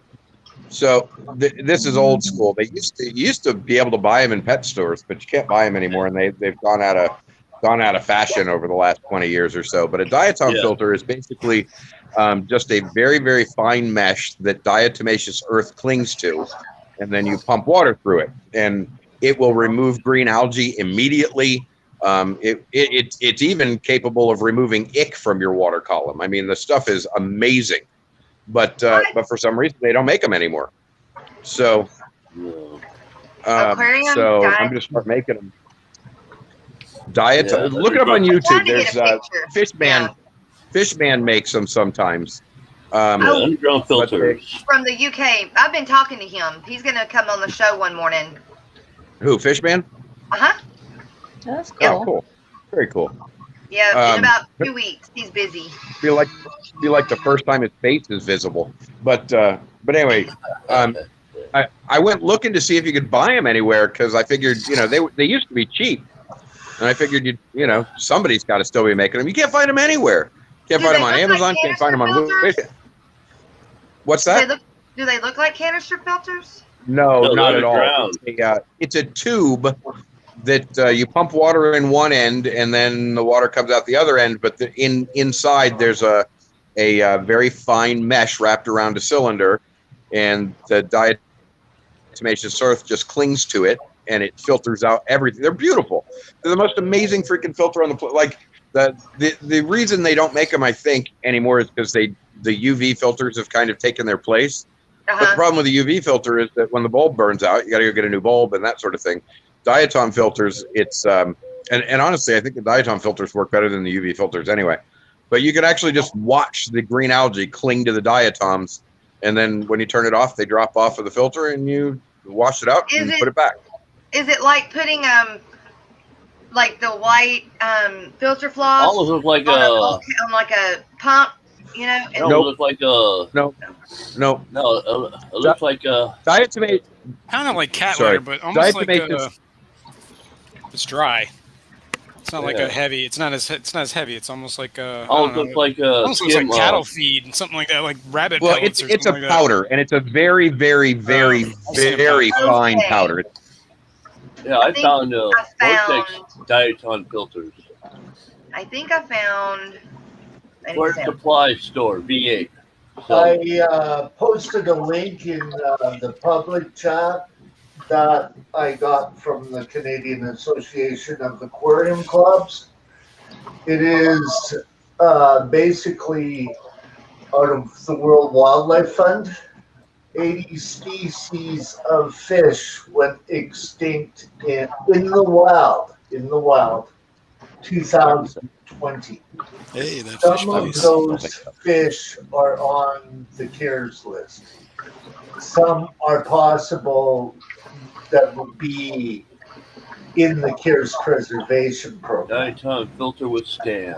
So this is old school. They used to be able to buy them in pet stores, but you can't buy them anymore, and they've gone out of fashion over the last 20 years or so. But a diatom Yeah. filter is basically just a very, very fine mesh that diatomaceous earth clings to, and then you pump water through it, and it will remove green algae immediately. It's even capable of removing ick from your water column. I mean, the stuff is amazing, but for some reason they don't make them anymore. So, No. Aquarium so diet- I'm going to start making them. Diet. Yeah, Look it up on I YouTube. tried to There's get a picture. Fishman. Yeah. Fishman makes them sometimes. Yeah, Oh. underground but filters. From the UK. I've been talking to him. He's going to come on the show one morning. Who? Fishman? Uh-huh. That's cool. Oh, cool. Very cool. Yeah, in about 2 weeks. He's busy. Feel like the first time his face is visible. But anyway, I went looking to see if you could buy them anywhere because I figured they used to be cheap, and I figured somebody's got to still be making them. You can't find them anywhere. Can't Do find they them on look like Amazon. Can't find them on. canister What's Do that? they look like canister filters? No, No, not they're at all. underground. It's a tube that you pump water in one end, and then the water comes out the other end. But inside there's a very fine mesh wrapped around a cylinder, and the diatomaceous earth just clings to it, and it filters out everything. They're beautiful. They're the most amazing freaking filter on the planet. Like the reason they don't make them, I think, anymore is because the UV filters have kind of taken their place. But the problem with the UV filter is that when the bulb burns out, you got to go get a new bulb and that sort of thing. Diatom filters, it's and honestly, I think the diatom filters work better than the UV filters anyway. But you can actually just watch the green algae cling to the diatoms, and then when you turn it off, they drop off of the filter, and you wash it out and put it back. Is it like putting like the white filter floss Almost look like on like a pump? It Nope. look like No, it looks like diatomate. Kind of like cat Sorry. litter, but almost like Diatomaceous- it's dry. It's not like Yeah. a heavy. It's not as heavy. It's almost like a. almost looks like almost looks like skim, cattle feed, something like that, like rabbit Well, pellets it's or a something like powder, and it's a very, very, very, I'll see very about it. fine Okay. powder. Yeah, I think found I Vortex diatom filters. I think I found. Water supply store, V8. So, I posted a link in the public chat that I got from the Canadian Association of Aquarium Clubs. It is basically out of the World Wildlife Fund. 80 species of fish went extinct in the wild, 2020. Hey, that fish Some of place. those fish are on the CARES list. Some are possible that will be in the CARES preservation program. diatom filter with stand.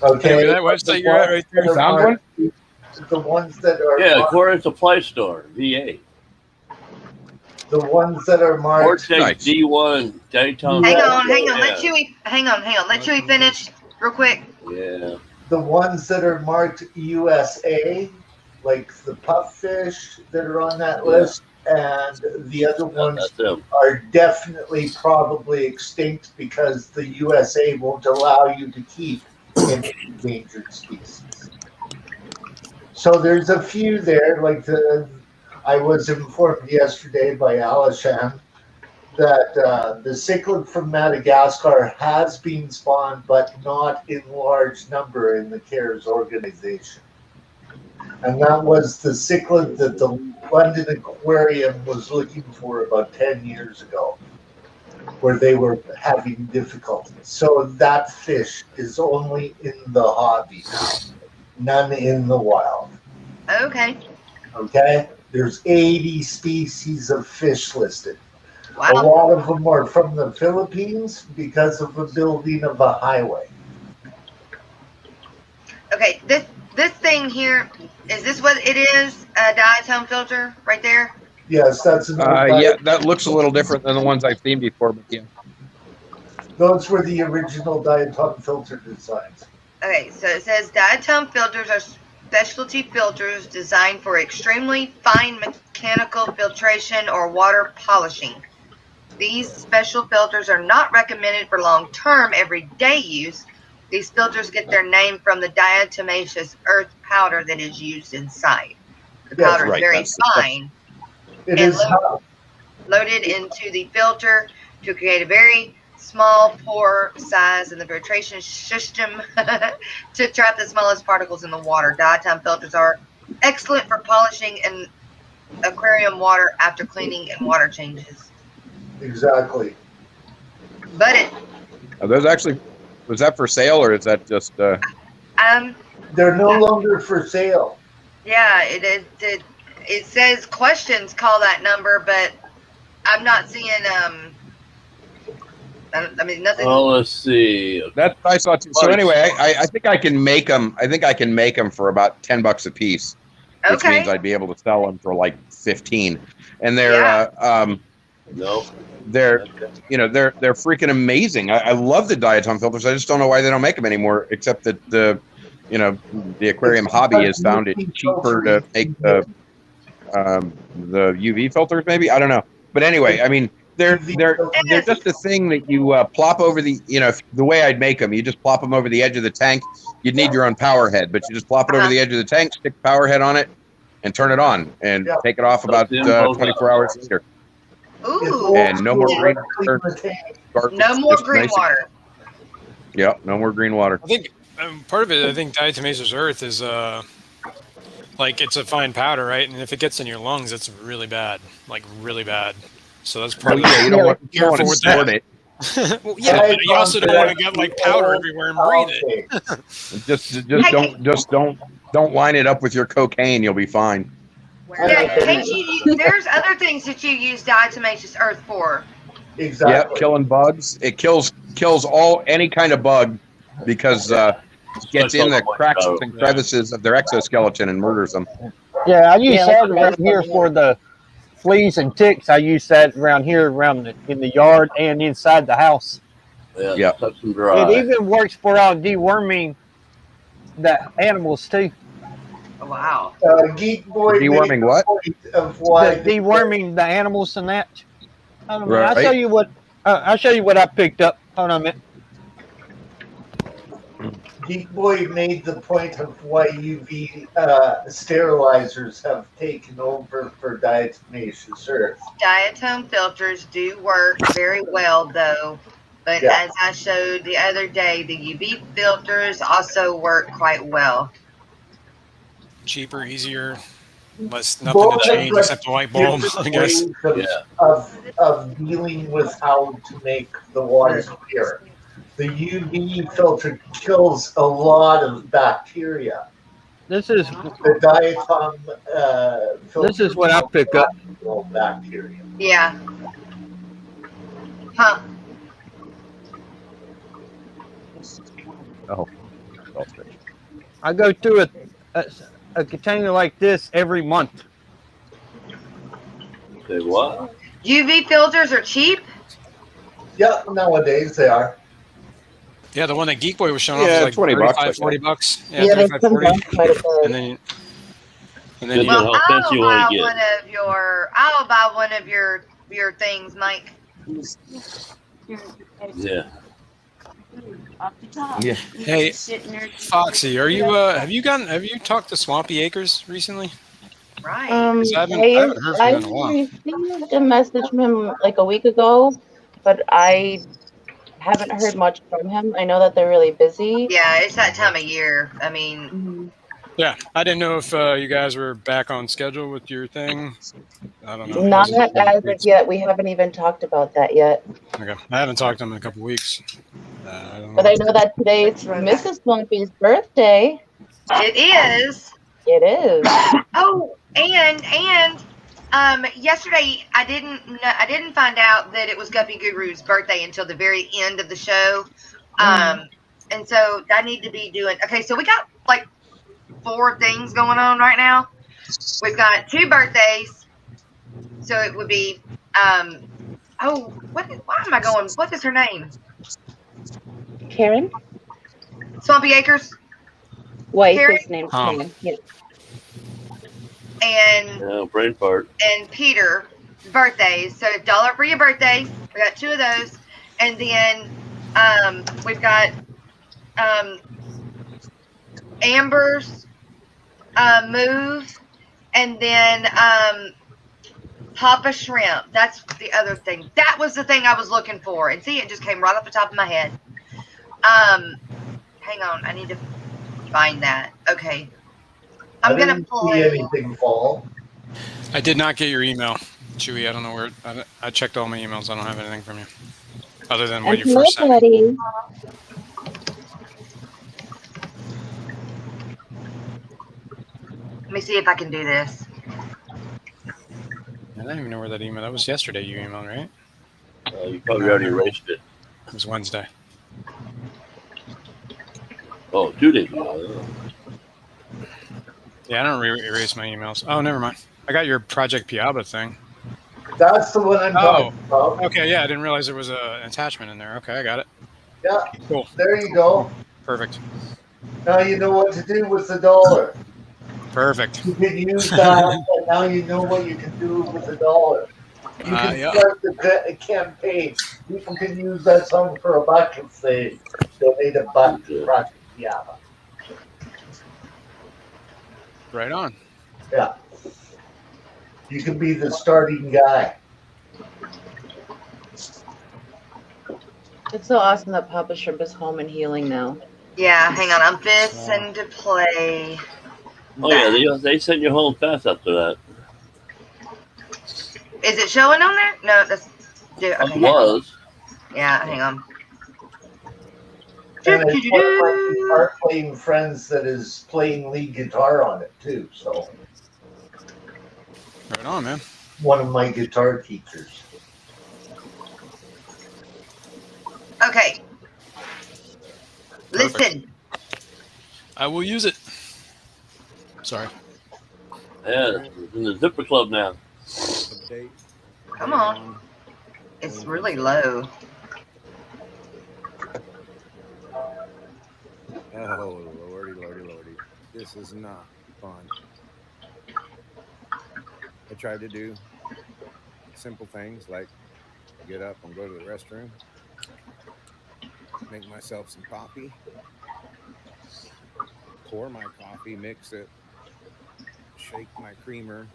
Okay, Hey, that website you're at right there. The Found ones- The ones that are Yeah, marked, Aquarium supply store, V8. the ones that are marked. Vortex Nice. D1 diatom. Hang Yeah. on. Let Yeah. Chewy. Hang on. Let Chewy finish real quick. Yeah. The ones that are marked USA, like the puffish that are on that Yeah. list, and the other ones That's them. are definitely probably extinct because the USA won't allow you to keep any endangered species. So there's a few there, like I was informed yesterday by Alishan that the cichlid from Madagascar has been spawned, but not in large number in the CARES organization. And that was the cichlid that the London Aquarium was looking for about 10 years ago, where they were having difficulty. So that fish is only in the hobby now, none in the wild. Okay. Okay? There's 80 species of fish listed. A Wow. lot of them are from the Philippines because of the building of a highway. Okay. This thing here, is this what it is? A diatom filter right there? Yes, that's Yeah, that looks a little different than the ones I've seen before, but yeah. Those were the original diatom filter designs. Okay, so it says diatom filters specialty filters designed for extremely fine mechanical filtration or water polishing. These special filters are not recommended for long-term, everyday use. These filters get their name from the diatomaceous earth powder that is used inside. The Yes, powder is right, very that's- fine It and is how loaded into the filter to create a very small pore size in the filtration system to trap the smallest particles in the water. Diatom filters are excellent for polishing and aquarium water after cleaning and water changes. exactly. But it Are those actually, was that for sale or is that just, They're no longer for sale. yeah, it says questions call that number, but I'm not seeing I mean nothing. Oh, let's see. that's what I saw too. So anyway, I think I can make them, for about $10 a piece, which Okay. means I'd be able to sell them for like 15. And they're, Yeah. No. they're they're freaking amazing. I love the diatom filters. I just don't know why they don't make them anymore, except that the aquarium hobby has found it cheaper to make the UV filters, maybe. I don't know. But anyway, I mean, they're just a thing that you plop over the, the way I'd make them, you just plop them over the edge of the tank. You'd need your own power head, but you just plop it over the edge of the tank, stick the power head on it, and turn it on, and take it off about 24 hours later. Ooh. And no more green water. No more green water. Yeah, no more green water. I think part of it, I think diatomaceous earth is like it's a fine powder, right? And if it gets in your lungs, it's really bad, like really bad. So that's part of Yeah, you don't want to snort it. Well, yeah, but you also don't want to get like powder everywhere and breathe it. Just don't line it up with your cocaine. You'll be fine. Yeah, there's other things that you use diatomaceous earth for. Exactly. Yep, killing bugs. It kills any kind of bug because it gets in the cracks and crevices of their exoskeleton and murders them. Yeah, I use that around here for the fleas and ticks. I use that around here, in the yard and inside the house. Yeah. Touch them dry. It even works for deworming the animals too. Wow. Geek Boy Deworming what? Of why Deworming the animals and that. Hold on a minute. Right. I'll show you what I picked up. Hold on a minute. Geek Boy made the point of why UV sterilizers have taken over for diatomaceous earth. Diatom filters do work very well, though. But as I showed the other day, the UV filters also work quite well. Cheaper, easier, nothing to change except the light bulb, I guess. Of dealing with how to make the water clear. The UV filter kills a lot of bacteria. This is The diatom filter. This is what I pick up. Bacteria. Yeah. Huh. Oh. I go through a container like this every month. Say what? UV filters are cheap? Yeah, nowadays they are. Yeah, the one that Geek Boy was showing off was like $20, 35, 40 bucks. Yeah, Yeah, they 35, come 40. down quite a bit. And then Depends you, on how fancy you want to get. I'll buy one of your things, Mike. Yeah. Yeah. Hey, Foxy, are you have you talked to Swampy Acres recently? Right. 'Cause I haven't heard from him in a while. received a message from him like a week ago, but I haven't heard much from him. I know that they're really busy. Yeah, it's that time of year. I mean, Yeah, I didn't know if you guys were back on schedule with your thing. I don't know. Not as of yet. We haven't even talked about that yet. Okay, I haven't talked to him in a couple weeks. I don't know. But I know that today is Mrs. Swampy's birthday. it is. It is. Oh, and yesterday I didn't find out that it was Guppy Guru's birthday until the very end of the show. And so I need to be doing. Okay, so we got like 4 things going on right now. We've got 2 birthdays, so it would be why am I going? What is her name? Karen? Swampy Acres. Wife Carrie? is named Oh. Karen. Yeah. and Yeah, brain fart. Peter birthdays. So $1 for your birthday. We got 2 of those, and then we've got Amber's move, and then Papa Shrimp. That's the other thing. That was the thing I was looking for, and see, it just came right off the top of my head. Hang on, I need to find that. Okay, I'm I gonna didn't pull see it. anything fall. I did not get your email, Chewy. I don't know where. I checked all my emails. I don't have anything from you, other than what And you first sent me. Buddy. Let me see if I can do this. I don't even know where that email. That was yesterday. You emailed, right? You probably already erased it. It was Wednesday. Oh, 2 days ago. Yeah, I don't erase my emails. Oh, never mind. I got your Project Piaba thing. That's the one I'm talking about. Okay, yeah, I didn't realize there was an attachment in there. Okay, I got it. Yeah, Cool. there you go. Perfect. Now you know what to do with the dollar. Perfect. You can use that, and now you know what you can do with the dollar. You can Yeah. start the campaign. People can use that song for $1 if they donate $1 to Project Piaba. Right on. Yeah. You can be the starting guy. It's so awesome that Papa Shrimp is home and healing now. Yeah, hang on. I'm fixing to play. Oh yeah, they sent you home fast after that. Is it showing on there? No, that's. Okay, It was. Yeah, hang on. And it's one of my guitar playing friends that is playing lead guitar on it too. So Right on, man. one of my guitar teachers. Okay. Perfect. Listen. I will use it. Sorry. Yeah, it's in the Zipper Club now. Come on. It's really low. Oh, lordy, lordy, lordy. This is not fun. I tried to do simple things like get up and go to the restroom, make myself some coffee, pour my coffee, mix it, shake my creamer.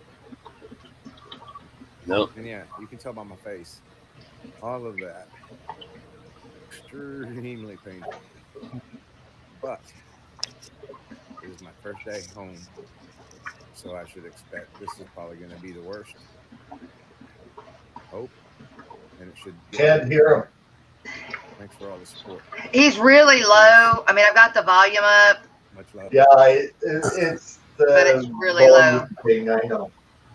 Nope. And yeah, you can tell by my face. All of that. Extremely painful. But it is my first day home, so I should expect this is probably going to be the worst. Hope, and it should. Can't hear him. Thanks for all the support. He's really low. I mean, I've got the volume up. Much love. Yeah, it's the But it's really low. thing. I know.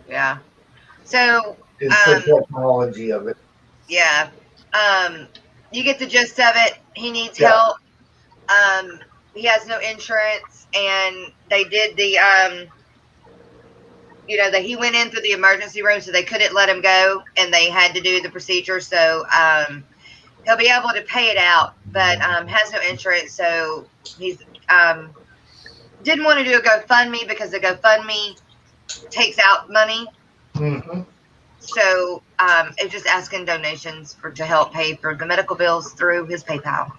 Yeah. So. It's the technology of it. Yeah. You get the gist of it. He needs help. He has no insurance, and they did the that he went in through the emergency room, so they couldn't let him go, and they had to do the procedure. So he'll be able to pay it out, but has no insurance, so he's didn't want to do a GoFundMe because the GoFundMe takes out money. Mm-hmm. So it's just asking donations to help pay for the medical bills through his PayPal.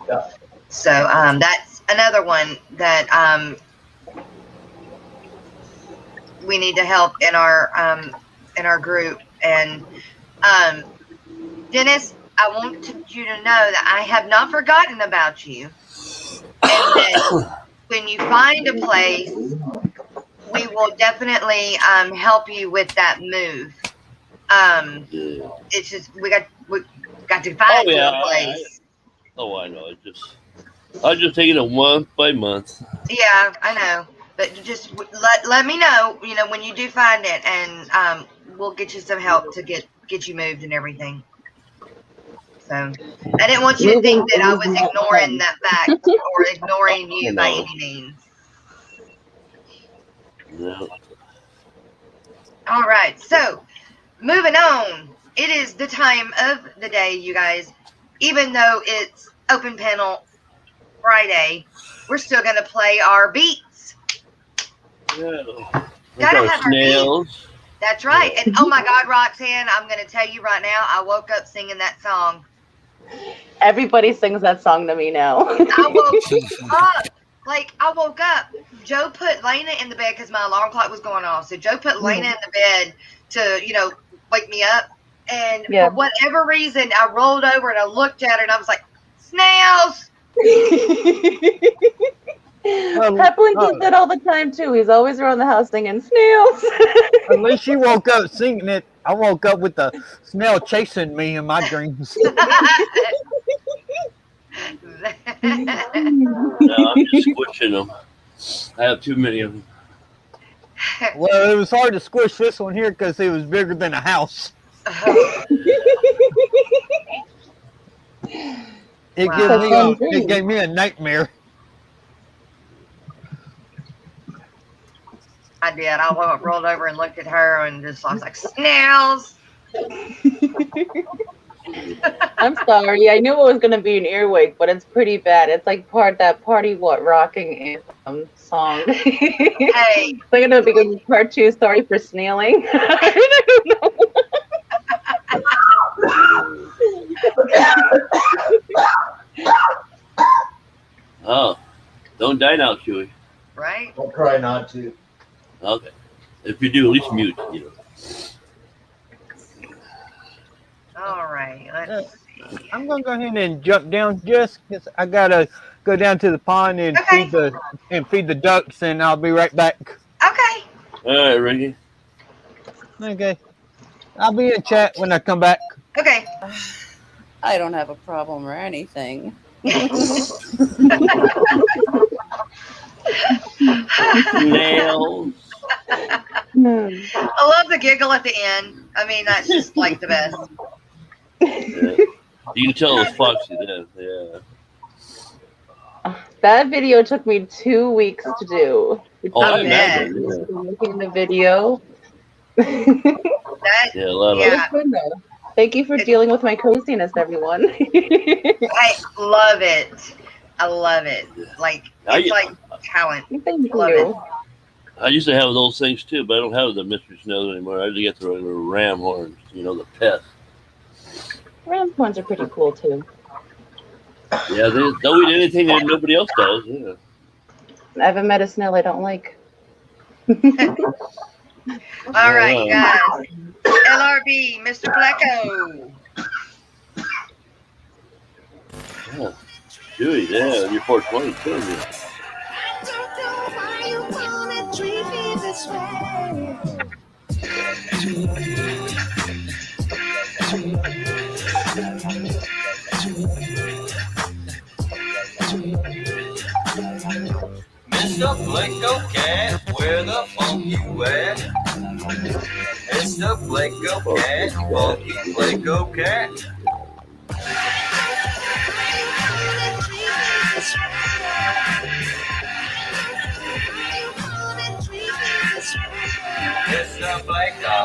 Yeah. So that's another one that we need to help in our group. And Dennis, I want you to know that I have not forgotten about you. And that when you find a place, we will definitely help you with that move. It's just we got to find a place. I know. I just take it a month by month. Yeah, I know. But just let me know, when you do find it, and we'll get you some help to get you moved and everything. So I didn't want you to think that I was ignoring that fact or ignoring you by any means. No. All right, so moving on. It is the time of the day, you guys. Even though it's open panel Friday, we're still going to play our beats. Yeah. Gotta Our have our snails. That's right. And oh my God, Roxanne, I'm going to tell you right now, I woke up singing that song. Everybody sings that song to me now. I woke up. Like, I woke up. Joe put Lena in the bed because my alarm clock was going off. So Joe put Lena in the bed to, wake me up. And for whatever reason, I rolled over and I looked at her and I was like, snails. Pepplin does that all the time too. He's always around the house singing snails. At least you woke up singing it. I woke up with the snail chasing me in my dreams. No, I'm just squishing them. I have too many of them. Well, it was hard to squish this one here because it was bigger than a house. It gave me a nightmare. I did. I rolled over and looked at her and I was like, snails. I'm sorry. I knew it was going to be an earwig, but it's pretty bad. It's like that Party What Rocking Anthem song. Hey. So I'm going to begin part 2. Sorry for snailing. I don't know. Oh, don't die now, Chewy. Right? I'll try not to. Okay. If you do, at least mute. All right. Let's see. I'm going to go ahead and jump down just because I got to go down to the pond and feed the ducks, and I'll be right back. Okay. All right, Ricky. Okay. I'll be in chat when I come back. Okay. I don't have a problem or anything. Nails. I love the giggle at the end. I mean, that's just like the best. Yeah. You can tell it's Foxy then. Yeah. That video took me 2 weeks to do. I imagine. Making the video. Yeah, love it. Thank you for dealing with my craziness, everyone. I love it. I love it. Like, it's like talent. Thank love you. it. I used to have those things too, but I don't have the mystery snows anymore. I just get the regular ram horns, the pest. Ram horns are pretty cool too. Yeah, they'll eat anything that nobody else does. Yeah. I haven't met a snail I don't like. All right, guys. LRB, Mr. Blacko. Oh, Chewy, yeah, you're 420 too. Mr. Blanco Cat, where the funk you at? Mr. Blanco Cat, funky Blanco Cat. Mr. Blanco.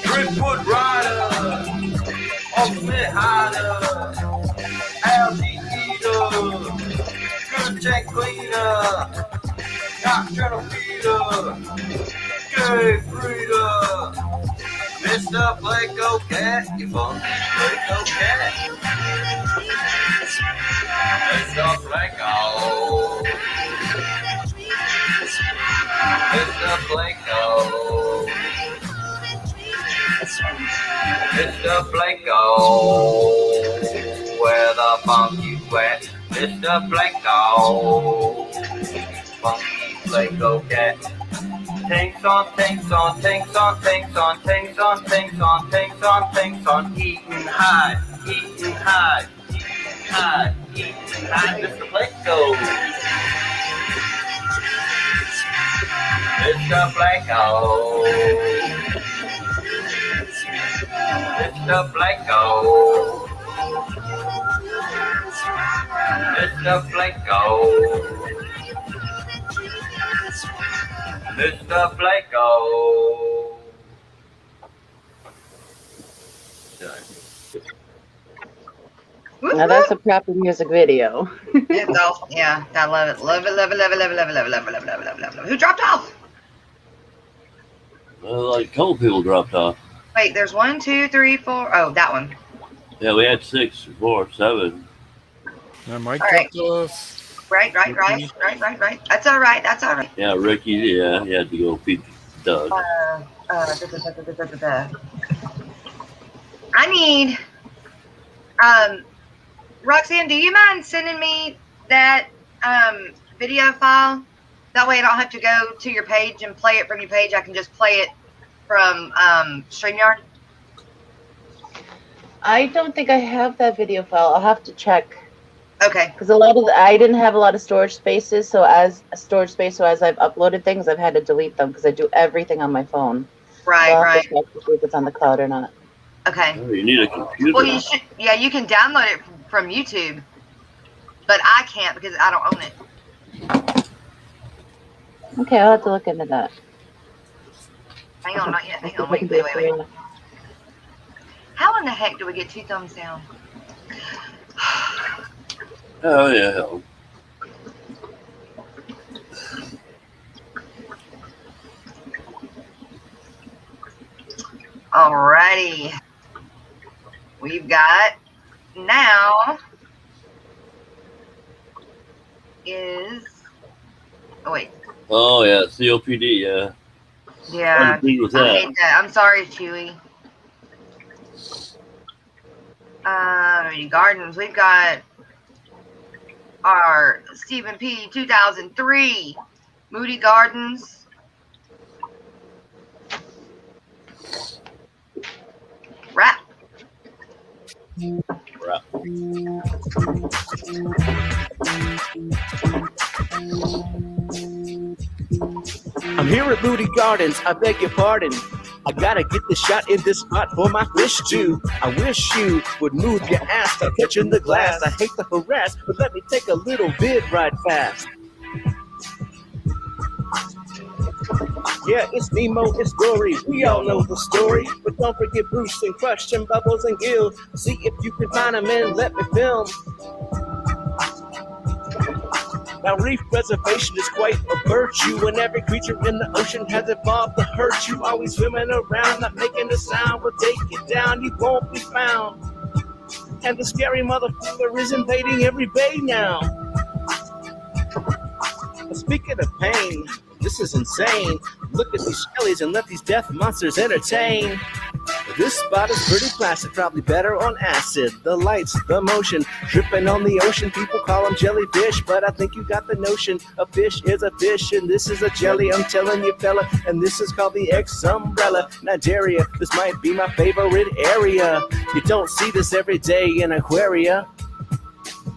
Driftwood Rider, Ultimate Hider, Algae Eater, Good Check Cleaner, Nocturnal Feeder, Good Breeder, Mr. Blanco Cat, you funky Blanco Cat. Mr. Blanco. Mr. Blanco. Mr. Blanco, where the funk you at? Mr. Blanco, funky Blanco cat. Tanks on, tanks on, tanks on, tanks on, tanks on, tanks on, tanks on, tanks on, eating high, eating high, eating high, eating high, Mr. Blanco. Mr. Blanco. Mr. Blanco. Mr. Blanco. Mr. Blanco. Now that's a proper music video. It's awesome. Yeah, I love it. Love it, love it, love it, love it, love it, love it, love it, love it, love it, love it, love it. Who dropped off? Well, like a couple people dropped off. Wait, there's 1, 2, 3, 4. Oh, that one. Yeah, we had 6 before, 7. Mike All right. dropped off. Right. That's all right. That's all right. Yeah, Ricky, yeah, he had to go feed Doug. I need, Roxanne, do you mind sending me that video file? That way I don't have to go to your page and play it from your page. I can just play it from StreamYard. I don't think I have that video file. I'll have to check. Okay. Because I didn't have a lot of storage spaces, so as I've uploaded things, I've had to delete them because I do everything on my phone. Right, so I'll right. have to check to see if it's on the cloud or not. Okay. Oh, you need a computer. Well, you should. Yeah, you can download it from YouTube, but I can't because I don't own it. Okay, I'll have to look into that. Hang on, not yet. Hang on, wait. How in the heck do we get 2 thumbs down? Oh, yeah. Alrighty. We've got now is, oh wait. Oh, yeah, COPD, yeah. Yeah, What do you think with I that? hate that. I'm sorry, Chewy. Gardens. We've got our Stephen P. 2003 Moody Gardens. Wrap. I'm here at Moody Gardens, I beg your pardon. I gotta get the shot in this spot for my fish too. I wish you would move your ass, start catching the glass. I hate to harass, but let me take a little bit right fast. Yeah, it's Nemo, it's Dory, we all know the story. But don't forget Bruce and Crush and Bubbles and Gil. See if you can find them and let me film. Now reef preservation is quite a virtue, and every creature in the ocean has evolved to hurt you. Always swimming around, not making a sound, will take you down, you won't be found. And the scary motherfucker is invading every bay now. But speaking of pain, this is insane. Look at these skellies and let these death monsters entertain. This spot is pretty placid, probably better on acid. The lights, the motion, dripping on the ocean. People call them jellyfish, but I think you got the notion. A fish is a fish, and this is a jelly, I'm telling you, fella. And this is called the X-umbrella. Nigeria, this might be my favorite area. You don't see this every day in Aquaria.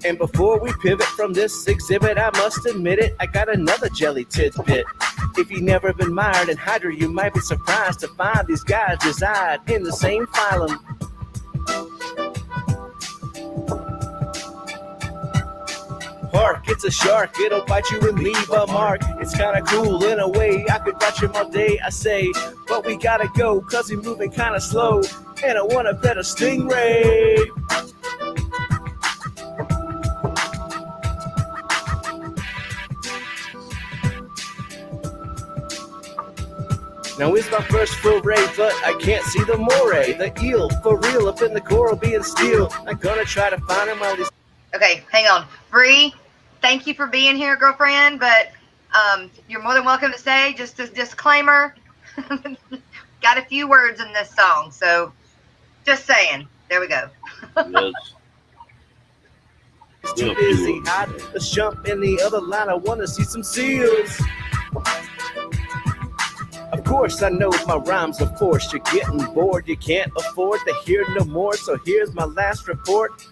And before we pivot from this exhibit, I must admit it, I got another jelly tidbit. If you've never been mired in Hydra, you might be surprised to find these guys reside in the same phylum. Hark, it's a shark, it'll bite you and leave a mark. It's kinda cool in a way, I could watch him all day, I say. But we gotta go, cause he's moving kinda slow. And I want a better stingray. Now it's my first foray, but I can't see the moray. The eel, for real, up in the coral being steel. I'm gonna try to find him while he's... Okay, hang on. Bree, thank you for being here, girlfriend, but you're more than welcome to stay. Just a disclaimer. Got a few words in this song, so just saying. There we go. Yes. It's too busy hiding. Let's jump in the other line. I want to see some seals. Of course, I know my rhymes are forced. You're getting bored. You can't afford to hear no more. So here's my last report.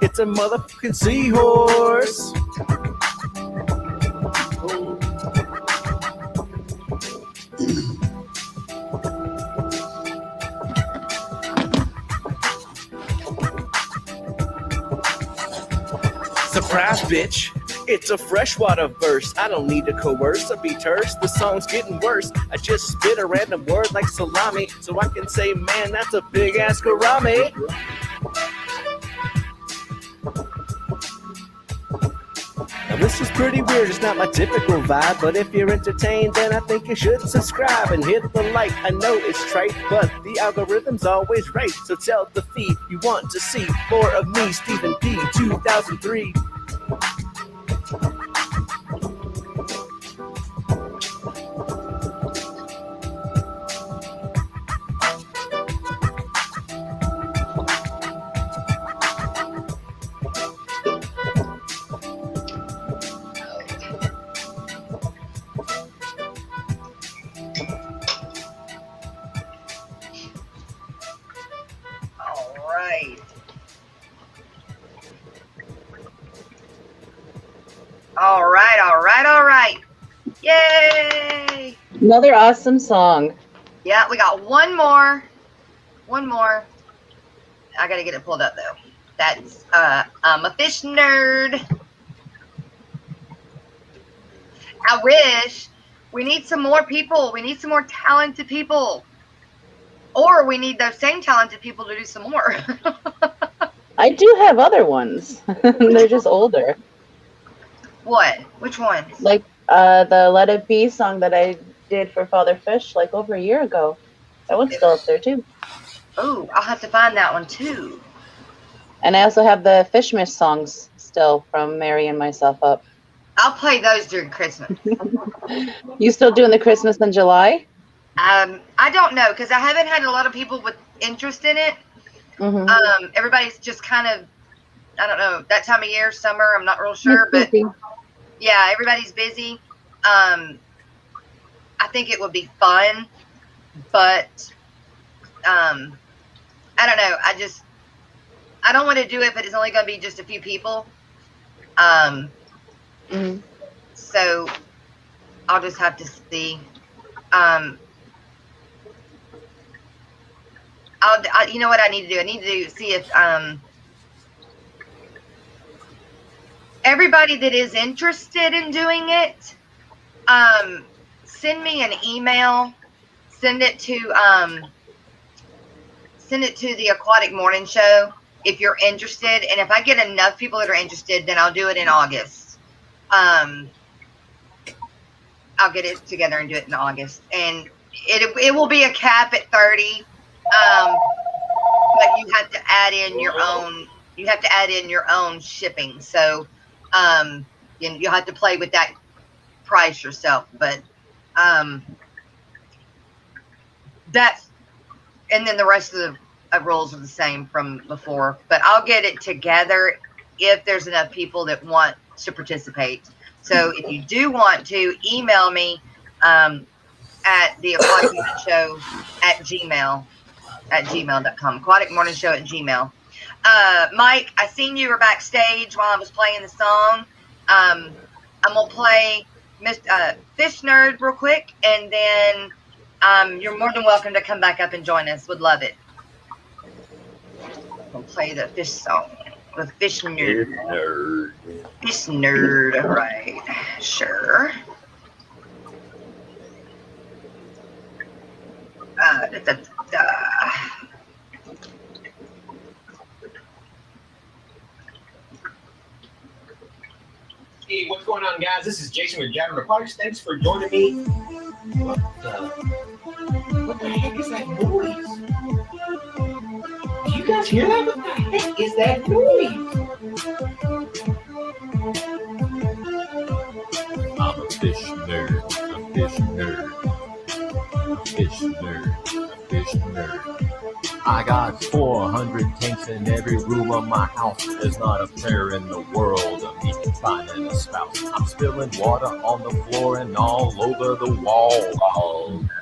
It's a motherfucking seahorse. Surprise, bitch. It's a freshwater verse. I don't need to coerce or be terse. The song's getting worse. I just spit a random word like salami, so I can say, man, that's a big ass gourami. This is pretty weird, it's not my typical vibe, but if you're entertained, then I think you should subscribe and hit the like. I know it's trite, but the algorithm's always right, so tell the feed you want to see more of me, Stephen P. 2003. All right. Yay! Another awesome song. Yeah, we got one more. I gotta get it pulled up though. That's I'm a fish nerd. I wish we need some more people. We need some more talented people. Or we need those same talented people to do some more. I do have other ones. They're just older. What? Which ones? Like the Let It Be song that I did for Father Fish like over a year ago. That one's still up there too. Oh, I'll have to find that one too. And I also have the Fishmish songs still from Mary and myself up. I'll play those during Christmas. You still doing the Christmas in July? I don't know because I haven't had a lot of people with interest in it. Mm-hmm. Everybody's just kind of, I don't know, that time of year, summer. I'm not real sure, but yeah, everybody's busy. I think it would be fun, but I don't know. I don't want to do it, but it's only going to be just a few people. So I'll just have to see. You know what I need to do? I need to see if everybody that is interested in doing it, send me an email. Send it to the Aquatic Morning Show if you're interested. And if I get enough people that are interested, then I'll do it in August. I'll get it together and do it in August. And it will be a cap at 30. But you have to add in your own. You have to add in your own shipping. So you'll have to play with that price yourself. But that's, and then the rest of the rules are the same from before. But I'll get it together if there's enough people that want to participate. So if you do want to, email me at the Aquatic Morning Show at gmail.com. Aquatic Morning Show at Gmail. Mike, I seen you were backstage while I was playing the song. I'm gonna play Fish Nerd real quick, and then you're more than welcome to come back up and join us. Would love it. I'll play the fish song with Fish Nerd. Fish Nerd, right? Sure. Hey, what's going on, guys? This is Jason with Jabber Aquatics. Thanks for joining me. What the heck is that noise? Do you guys hear that? What the heck is that noise? I'm a fish nerd, a fish nerd, a fish nerd, a fish nerd. I got 400 tanks in every room of my house. There's not a prayer in the world of me finding a spouse. I'm spilling water on the floor and all over the wall.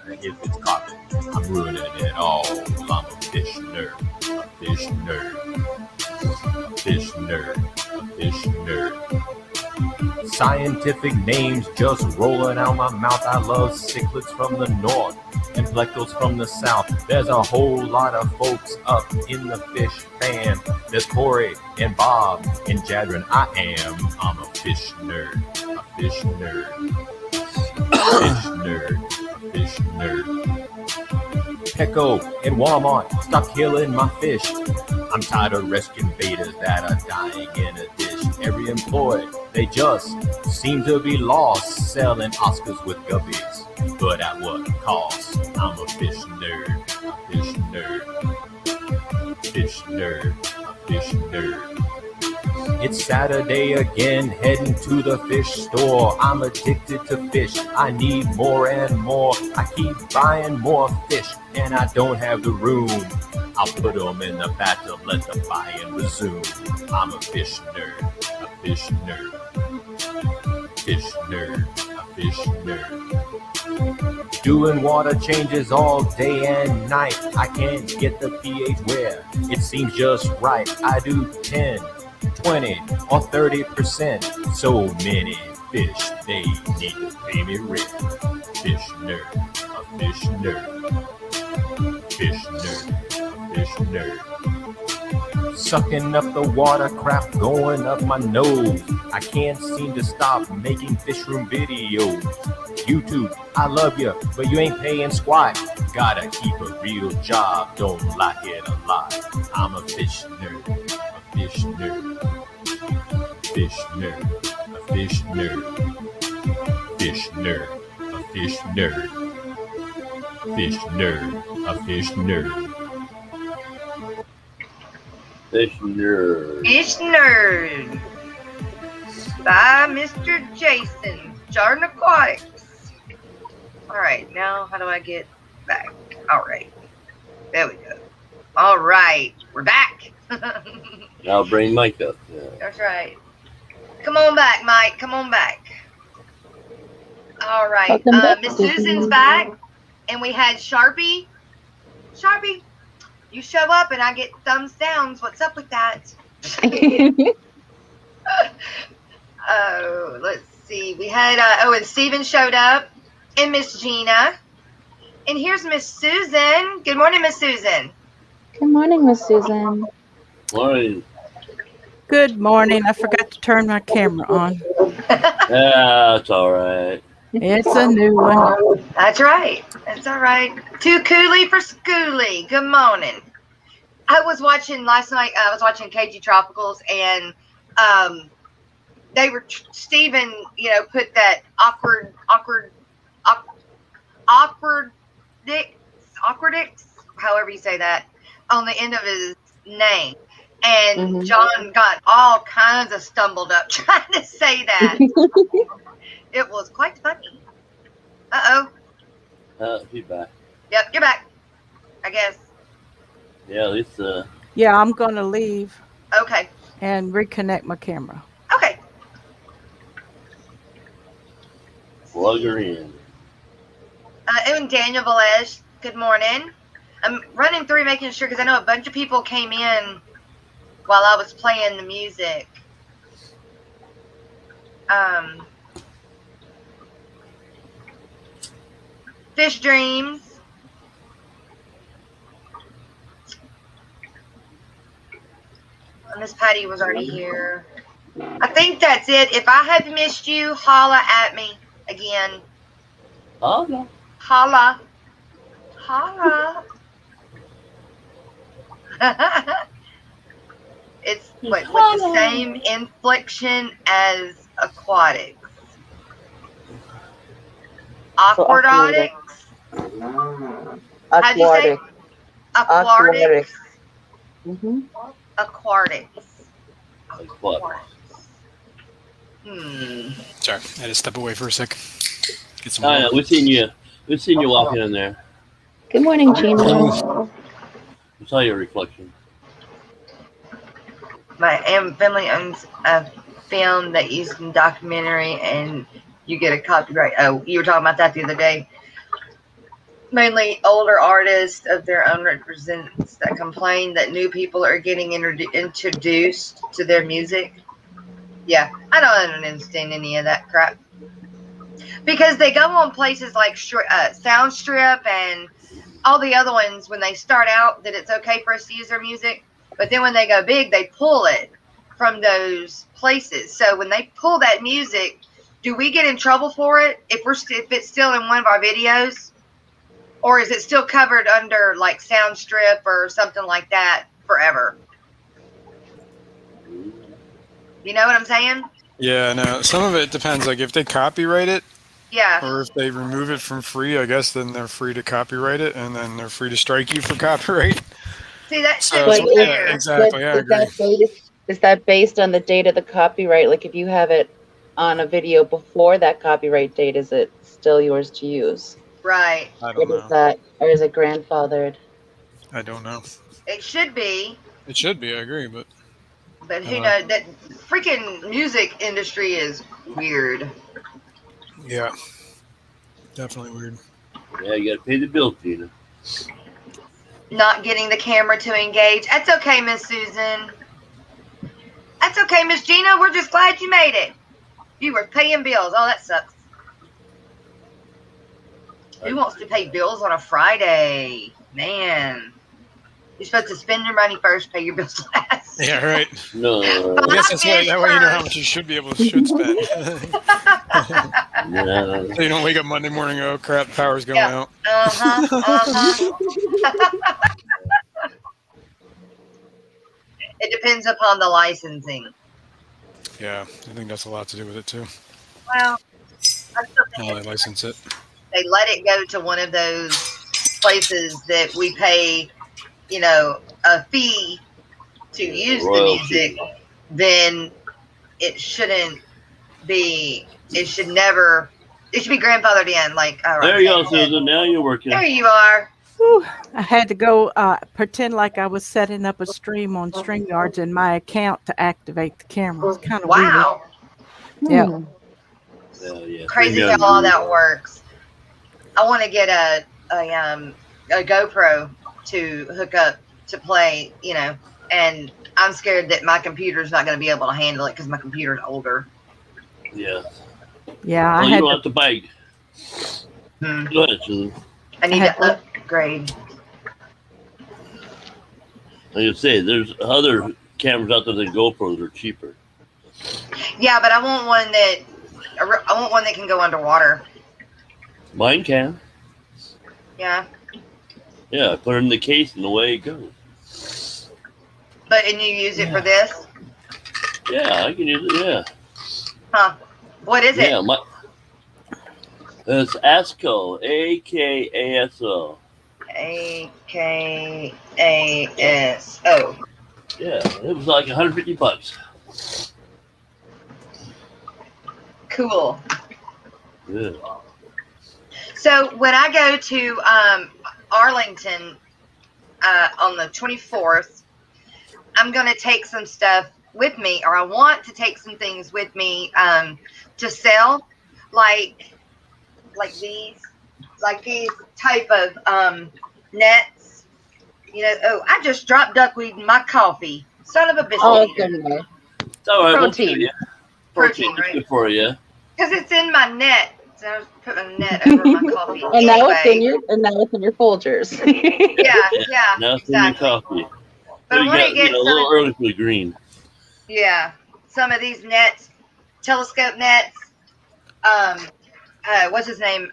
If it's carpet, I'm ruining it all. I'm a fish nerd, a fish nerd, a fish nerd, a fish nerd. Scientific names just rolling out my mouth. I love cichlids from the north and plecos from the south. There's a whole lot of folks up in the fish fan. There's Corey and Bob and Jadron. I'm a fish nerd, a fish nerd, a fish nerd, a fish nerd. Petco and Walmart, stop killing my fish. I'm tired of rescuing betas that are dying in a dish. Every employee They just seem to be lost, selling Oscars with guppies. But at what cost? I'm a fish nerd, a fish nerd, fish nerd, a fish nerd. It's Saturday again, heading to the fish store. I'm addicted to fish, I need more and more. I keep buying more fish, and I don't have the room. I'll put them in the bathtub, let the buying resume. I'm a fish nerd, a fish nerd, fish nerd, a fish nerd. Doing water changes all day and night. I can't get the pH where it seems just right. I do 10, 20, or 30%. So many fish, they need to pay me rent. Fish nerd, a fish nerd, fish nerd, a fish nerd. Sucking up the water, crap going up my nose. I can't seem to stop making fish room videos. YouTube, I love you, but you ain't paying squat. Gotta keep a real job, don't like it a lot. I'm a fish nerd, a fish nerd, fish nerd, a fish nerd, fish nerd, a fish nerd, fish nerd, a fish nerd. Fish nerd. Fish nerd by Mr. Jason, Jordan Aquatics. All right, now how do I get back? All right, there we go. All right, we're back. I'll bring Mike up. Yeah. That's right. Come on back, Mike. Come on back. All right, Miss Susan's back, and we had Sharpie. Sharpie, you show up and I get thumbs downs. What's up with that? Oh, let's see. We had, and Steven showed up, and Miss Gina. And here's Miss Susan. Good morning, Miss Susan. Good morning, Miss Susan. Morning. Good morning. I forgot to turn my camera on. Yeah, it's all right. It's a new one. That's right. That's all right. Too coolie for schoolie. Good morning. I was watching last night. I was watching KG Tropicals, and they were Steven, put that awkward dicks, however you say that, on the end of his name. And John got all kinds of stumbled up trying to say that. It was quite funny. He's back. Yep, you're back, I guess. Yeah, at least. Yeah, I'm going to leave. Okay. And reconnect my camera. Okay. Plug her in. And Daniel Velez, good morning. I'm running through making sure, because I know a bunch of people came in while I was playing the music. Fish Dreams. And Miss Patty was already here. I think that's it. If I have missed you, holla at me again. Holla. Holla. Holla. It's with the same inflection as aquatics. Aquatics. How'd you say? Aquatics. Aquatics. Sorry, I had to step away for a sec. Get some. Oh, yeah, we've seen you. We've seen you walking in there. Good morning, Gina. We saw your reflection. My family owns a film that used in documentary, and you get a copyright. Oh, you were talking about that the other day. Mainly older artists of their own representatives that complain that new people are getting introduced to their music. Yeah, I don't understand any of that crap. Because they go on places like Soundstrip and all the other ones when they start out that it's okay for us to use their music. But then when they go big, they pull it from those places. So when they pull that music, do we get in trouble for it if it's still in one of our videos? Or is it still covered under like Soundstrip or something like that forever? You know what I'm saying? Yeah, no. Some of it depends. Like if they copyright it, Yeah. or if they remove it from free, I guess then they're free to copyright it, and then they're free to strike you for copyright. See, that So shouldn't But be is, fair. exactly. I is agree. that based on the date of the copyright? Like if you have it on a video before that copyright date, is it still yours to use? Right. I don't know. Or is it grandfathered? I don't know. It should be, It should be. I agree, but but who knows? That freaking music industry is weird. yeah, definitely weird. Yeah, you got to pay the bill, Tina. Not getting the camera to engage. That's okay, Miss Susan. That's okay, Miss Gina. We're just glad you made it. You were paying bills. Oh, that sucks. Who wants to pay bills on a Friday? Man. You're supposed to spend your money first, pay your bills last. Yeah, right. No. I guess that's way, that way you know how much you should be able to spend. Yeah. So you don't wake up Monday morning, oh crap, power's going out. It depends upon the licensing. Yeah, I think that's a lot to do with it too. Well, I still think How they license it. they let it go to one of those places that we pay, you know, a fee to use the music, then it shouldn't be, it should be grandfathered in. Like, all right. There you go, Susan. Now you're working. There you are. Whew, I had to go pretend like I was setting up a stream on StreamYards in my account to activate the camera. It's kind of Wow. weird. Yeah. Yeah. Crazy how all that works. I want to get a GoPro to hook up to play, you know, and I'm scared that my computer's not going to be able to handle it because my computer's older. Yeah. Yeah, Well, you don't have to buy. Go ahead, Susan. I need to upgrade. Like I say, there's other cameras out there than GoPros that are cheaper. Yeah, but I want one that can go underwater. Mine can. Yeah. Yeah, I put it in the case and away it goes. And you use it for this? Yeah, I can use it. Yeah. Huh. What is it? Yeah, it's ASCO, AKASO. AKASO. Yeah, it was like $150. Cool. Yeah. So when I go to Arlington on the 24th, I'm going to take some stuff with me, or I want to take some things with me to sell, like these type of nets. You know, oh, I just dropped duckweed in my coffee. Son of a biscuit. Oh, eater. okay. It's all right. Protein. Protein, It's right? good for you. Because it's in my net. So I was putting a net over my coffee. And now it's in your Folgers. Yeah. Now it's in your coffee. But I you want got to get a little early for the green. Yeah, some of these nets, telescope nets. What's his name?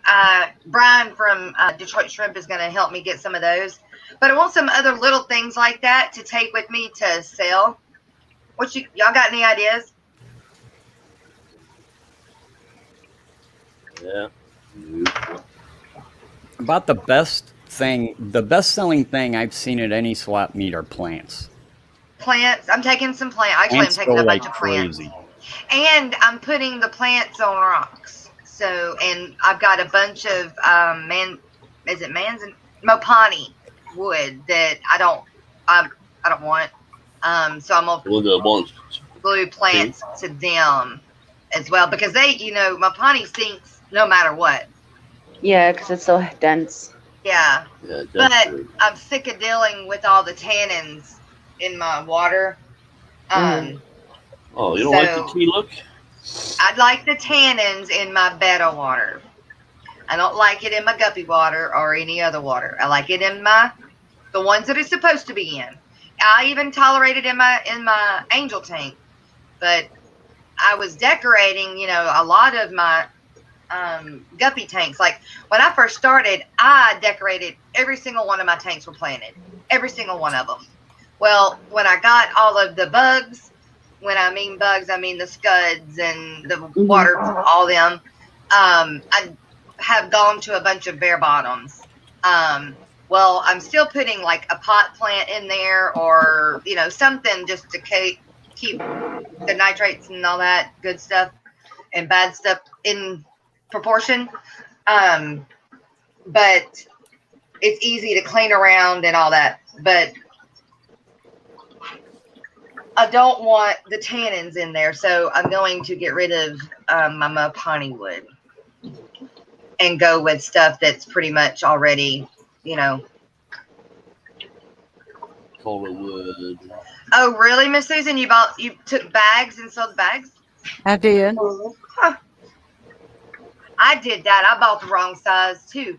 Brian from Detroit Shrimp is going to help me get some of those. But I want some other little things like that to take with me to sell. Y'all got any ideas? Yeah. About the best selling thing I've seen at any swap meet are plants. Plants. I'm taking some plants. Actually, Plants I'm taking go a bunch like of plants. crazy. And I'm putting the plants on rocks. So, and I've got a bunch of Mopani wood that I don't want. So I'm gonna glue plants to them as well, because they, Mopani sinks no matter what. Yeah, because it's so dense. Yeah. But I'm sick of dealing with all the tannins in my water. You don't like the key look? I'd like the tannins in my betta water. I don't like it in my guppy water or any other water. I like it in the ones that it's supposed to be in. I even tolerate it in my angel tank. But I was decorating, a lot of my guppy tanks. Like when I first started, I decorated every single one of my tanks were planted. Every single one of them. Well, when I got all of the bugs when I mean bugs, I mean the scuds and the water, all them. I have gone to a bunch of bare bottoms. Well, I'm still putting like a pot plant in there, or something just to keep the nitrates and all that good stuff and bad stuff in proportion. But it's easy to clean around and all that. But I don't want the tannins in there, so I'm going to get rid of my muck honeywood and go with stuff that's pretty much already, Cola wood. Oh, really, Miss Susan? You took bags and sold bags? I did. Huh. I did that. I bought the wrong size too,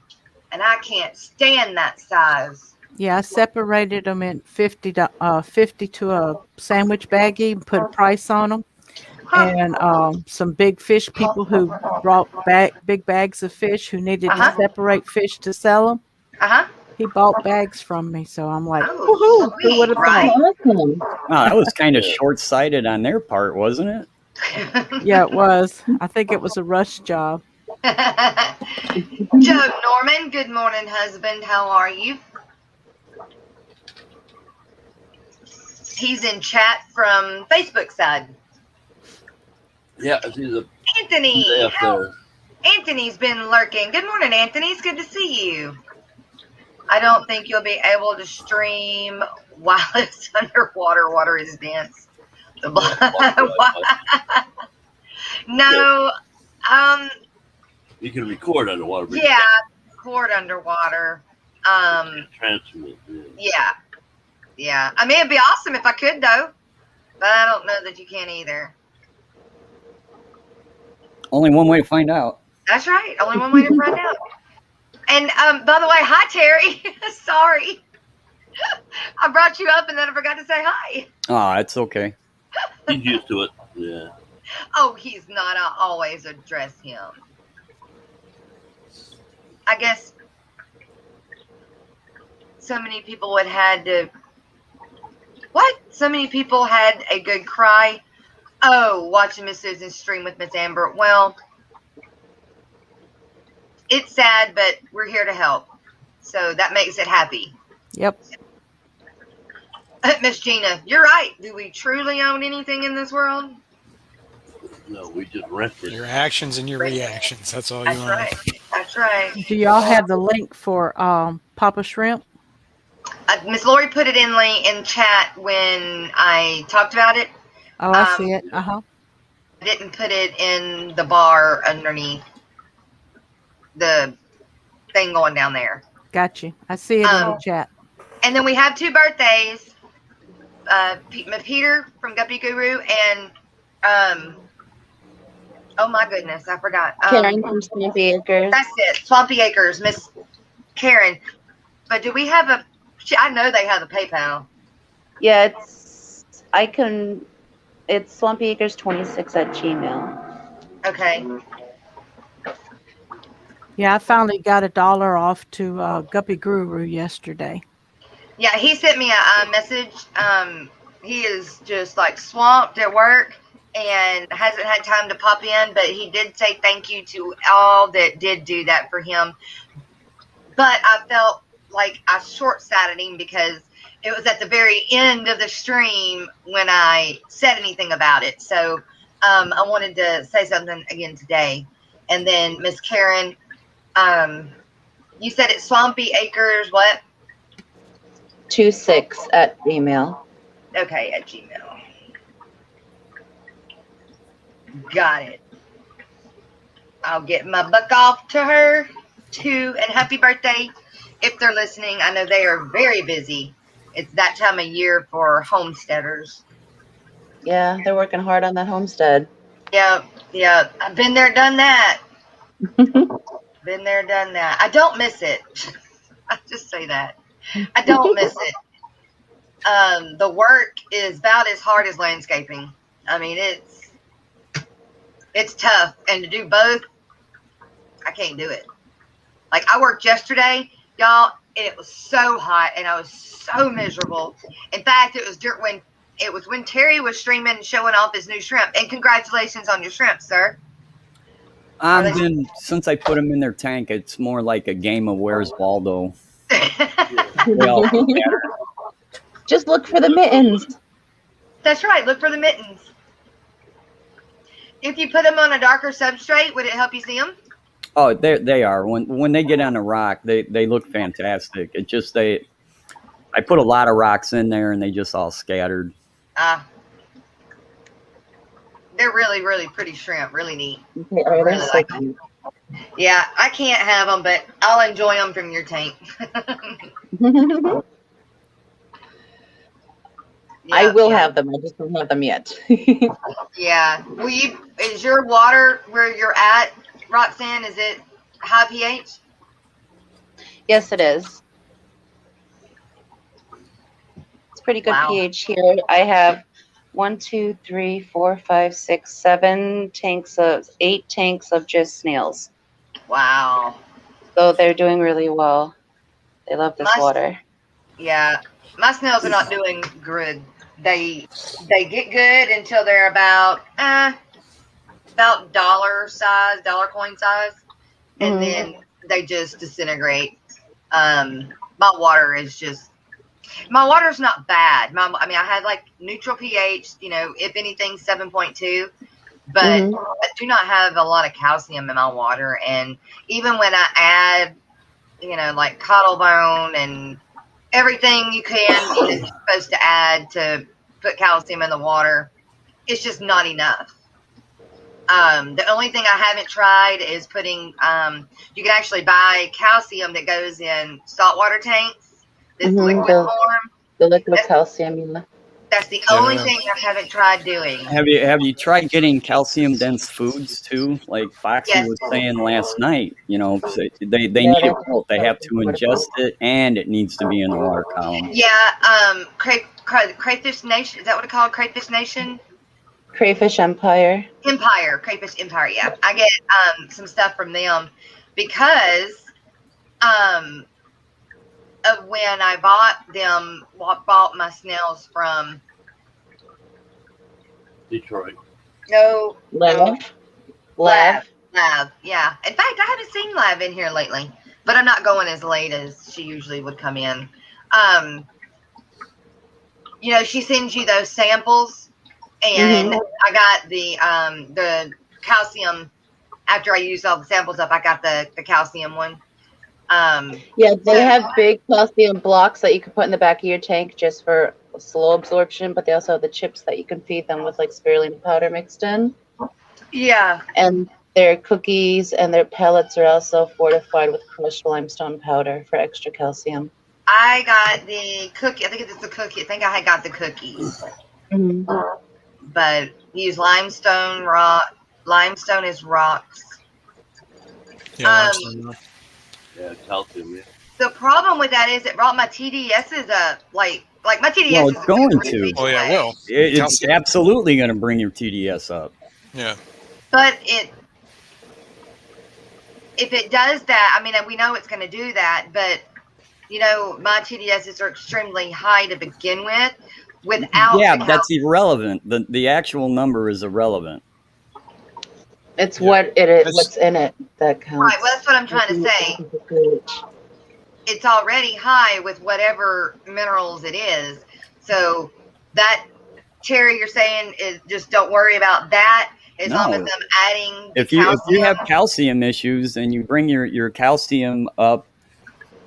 and I can't stand that size. Yeah, I separated them in 50 to a sandwich baggie and put a price on them. And some big fish people who brought back big bags of fish who needed to separate fish to sell them. He bought bags from me, so I'm like, woohoo! Who would have thought? Oh, that was kind of short-sighted on their part, wasn't it? Yeah, it was. I think it was a rush job. Joe Norman, good morning, husband. How are you? He's in chat from Facebook side. Yeah, he's Anthony. up there. Anthony's been lurking. Good morning, Anthony. It's good to see you. I don't think you'll be able to stream while it's underwater. Water is dense. No. You can record underwater. But Yeah, record underwater. Transmit. Yeah. I mean, it'd be awesome if I could, though. But I don't know that you can either. Only one way to find out. That's right. Only one way to find out. And by the way, hi, Terry. Sorry. I brought you up and then I forgot to say hi. Ah, it's okay. He's used to it. Yeah. Oh, he's not. I always address him. I guess so many people had to. What? So many people had a good cry. Oh, watching Miss Susan stream with Miss Amber. Well, it's sad, but we're here to help. So that makes it happy. Yep. Miss Gina, you're right. Do we truly own anything in this world? No, we just rent it. Your actions and your reactions. That's all you That's own. right. That's right. Do y'all have the link for Papa Shrimp? Miss Lori put it in chat when I talked about it. Oh, I see it. I didn't put it in the bar underneath the thing going down there. Got you. I see it in the chat. And then we have 2 birthdays. Peter from Guppy Guru and oh my goodness, I forgot. Karen from Swampy Acres. That's it. Swampy Acres, Miss Karen. But do we have I know they have a PayPal. Yeah, it's swampyacres26@gmail. Okay. Yeah, I finally got $1 off to Guppy Guru yesterday. Yeah, he sent me a message. He is just like swamped at work and hasn't had time to pop in, but he did say thank you to all that did do that for him. But I felt like I short-sighted him because it was at the very end of the stream when I said anything about it. So I wanted to say something again today. And then Miss Karen, you said it's Swampy Acres, what? 26@gmail. Okay, at Gmail. Got it. I'll get my buck off to her too. And happy birthday if they're listening. I know they are very busy. It's that time of year for homesteaders. Yeah, they're working hard on that homestead. Yeah. I've been there, done that. Been there, done that. I don't miss it. I just say that. I don't miss it. The work is about as hard as landscaping. I mean, it's tough. And to do both, I can't do it. Like, I worked yesterday, y'all, and it was so hot, and I was so miserable. In fact, it was when It was when Terry was streaming and showing off his new shrimp. And congratulations on your shrimp, sir. Since I put them in their tank, it's more like a game of Where's Waldo. They all scattered. Just look for the mittens. That's right. Look for the mittens. If you put them on a darker substrate, would it help you see them? Oh, they are. When they get on a rock, they look fantastic. It just I put a lot of rocks in there and they just all scattered. They're really, really pretty shrimp. Really neat. They are. They're so cute. Yeah, I can't have them, but I'll enjoy them from your tank. I will have them. I just don't have them yet. Yeah. Is your water where you're at, Roxanne, is it high pH? Yes, it is. It's pretty good pH here. I have 1, 2, 3, 4, 5, 6, 7 tanks of 8 tanks of just snails. Wow. So they're doing really well. They love this water. Yeah. My snails are not doing good. They get good until they're about dollar coin size, and then they just disintegrate. My water's not bad. I had like neutral pH, if anything 7.2, but I do not have a lot of calcium in my water. And even when I add, like cottlebone and everything you're supposed to add to put calcium in the water, it's just not enough. The only thing I haven't tried is putting, you can actually buy calcium that goes in saltwater tanks, this liquid form. The liquid calcium, yeah. That's the only thing I haven't tried doing. Have you tried getting calcium dense foods too? Like Foxy was saying last night, 'cause they need it both. They have to ingest it and it needs to be in the water column. Yeah, Crayfish Nation, is that what it's called? Crayfish Nation? Crayfish Empire. Crayfish Empire, yeah. I get some stuff from them because of when I bought my snails from Detroit. No. Lav. Yeah. In fact, I haven't seen Lav in here lately, but I'm not going as late as she usually would come in. She sends you those samples, and I got the calcium. After I used all the samples up, I got the calcium one. Yeah, they have big calcium blocks that you can put in the back of your tank just for slow absorption, but they also have the chips that you can feed them with like spirulina powder mixed in. Yeah. And their cookies and their pellets are also fortified with crushed limestone powder for extra calcium. I got the cookie. I think it's the cookie. I think I had got the cookies. But use limestone rock. Limestone is rocks. Yeah, yeah, calcium. Yeah. The problem with that is it brought my TDSs up. Like my TDS. Well, it's going to. Oh yeah, it will. It's absolutely going to bring your TDS up. Yeah. But if it does that, we know it's going to do that. But my TDSs are extremely high to begin with. Without that's irrelevant. The actual number is irrelevant. It's what it is, what's in it that counts. Right, well, that's what I'm trying to say. It's already high with whatever minerals it is. So that cherry you're saying is just don't worry about that as long as I'm adding if you have calcium issues and you bring your calcium up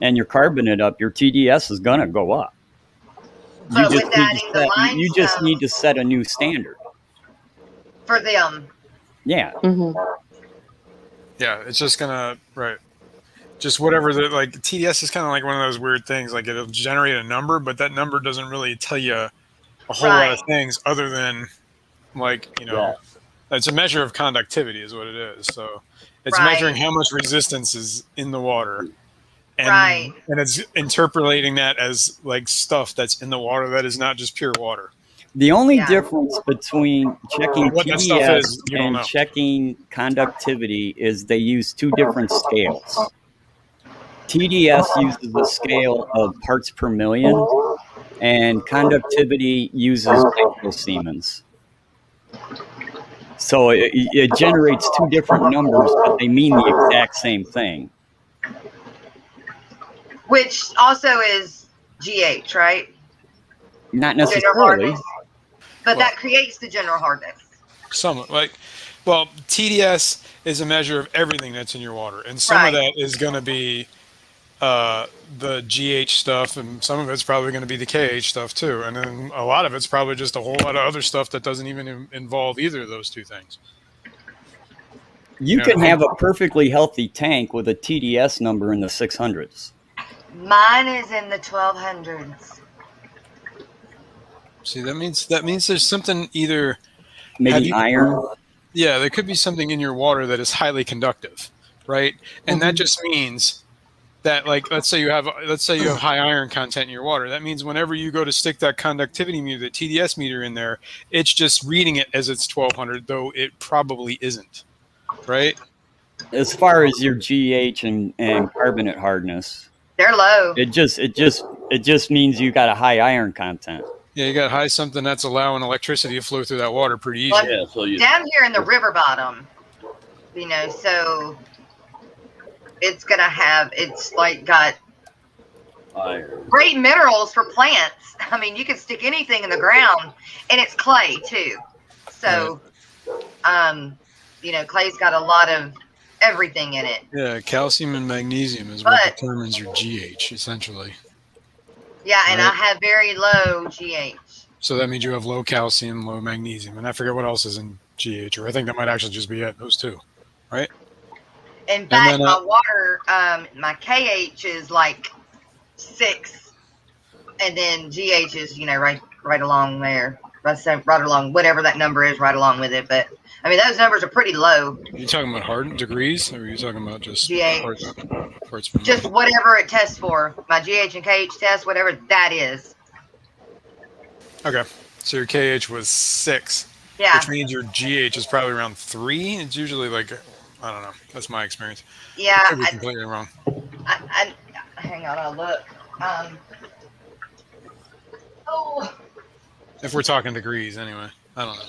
and your carbonate up, your TDS is gonna go up. You just need to set a new standard for them. Yeah. Yeah, it's just gonna just whatever TDS is kind of like one of those weird things. Like it'll generate a number, but that number doesn't really tell you a whole lot of things other than it's a measure of conductivity is what it is. So it's measuring how much resistance is in the water. And, and it's interpolating that as like stuff that's in the water that is not just pure water. The only difference between checking what that TDS stuff is, you don't and know. checking conductivity is they use two different scales. TDS uses a scale of parts per million, and conductivity uses microsiemens. So it generates two different numbers, but they mean the exact same thing. Which also is GH, right? Not General necessarily. hardness. But that creates the general hardness. Somewhat well, TDS is a measure of everything that's in your water, and some of that is going to be the GH stuff, and some of it's probably going to be the KH stuff too, and then a lot of it's probably just a whole lot of other stuff that doesn't even involve either of those two things. You can have a perfectly healthy tank with a TDS number in the 600s. Mine is in the 1200s. See, that means there's something either maybe iron. Yeah, there could be something in your water that is highly conductive, right? And that just means that, like, let's say you have high iron content in your water. That means whenever you go to stick that conductivity meter, the TDS meter in there, it's just reading it as it's 1200, though it probably isn't, right? As far as your GH and carbonate hardness, they're low. It just means you got a high iron content. Yeah, you got high something that's allowing electricity to flow through that water pretty easy. Well, down here in the river bottom, so it's got great minerals for plants. I mean, you can stick anything in the ground, and it's clay too. So, clay's got a lot of everything in it. Yeah, calcium and magnesium is what determines your GH, essentially. Yeah, and I have very low GH. So that means you have low calcium, low magnesium, and I forget what else is in GH, or I think that might actually just be it, those two, right? In fact, my water, my KH is like 6, and then GH is, right along there. Right along, whatever that number is, right along with it. But, I mean, those numbers are pretty low. Are you talking about hard degrees, or are you talking about just GH? Parts just whatever it tests for. My GH and KH test, whatever that is. Okay, so your KH was 6. Yeah. Which means your GH is probably around 3. It's usually like, I don't know. That's my experience. Yeah. I could be completely wrong. Hang on, I'll look. If we're talking degrees, anyway. I don't know.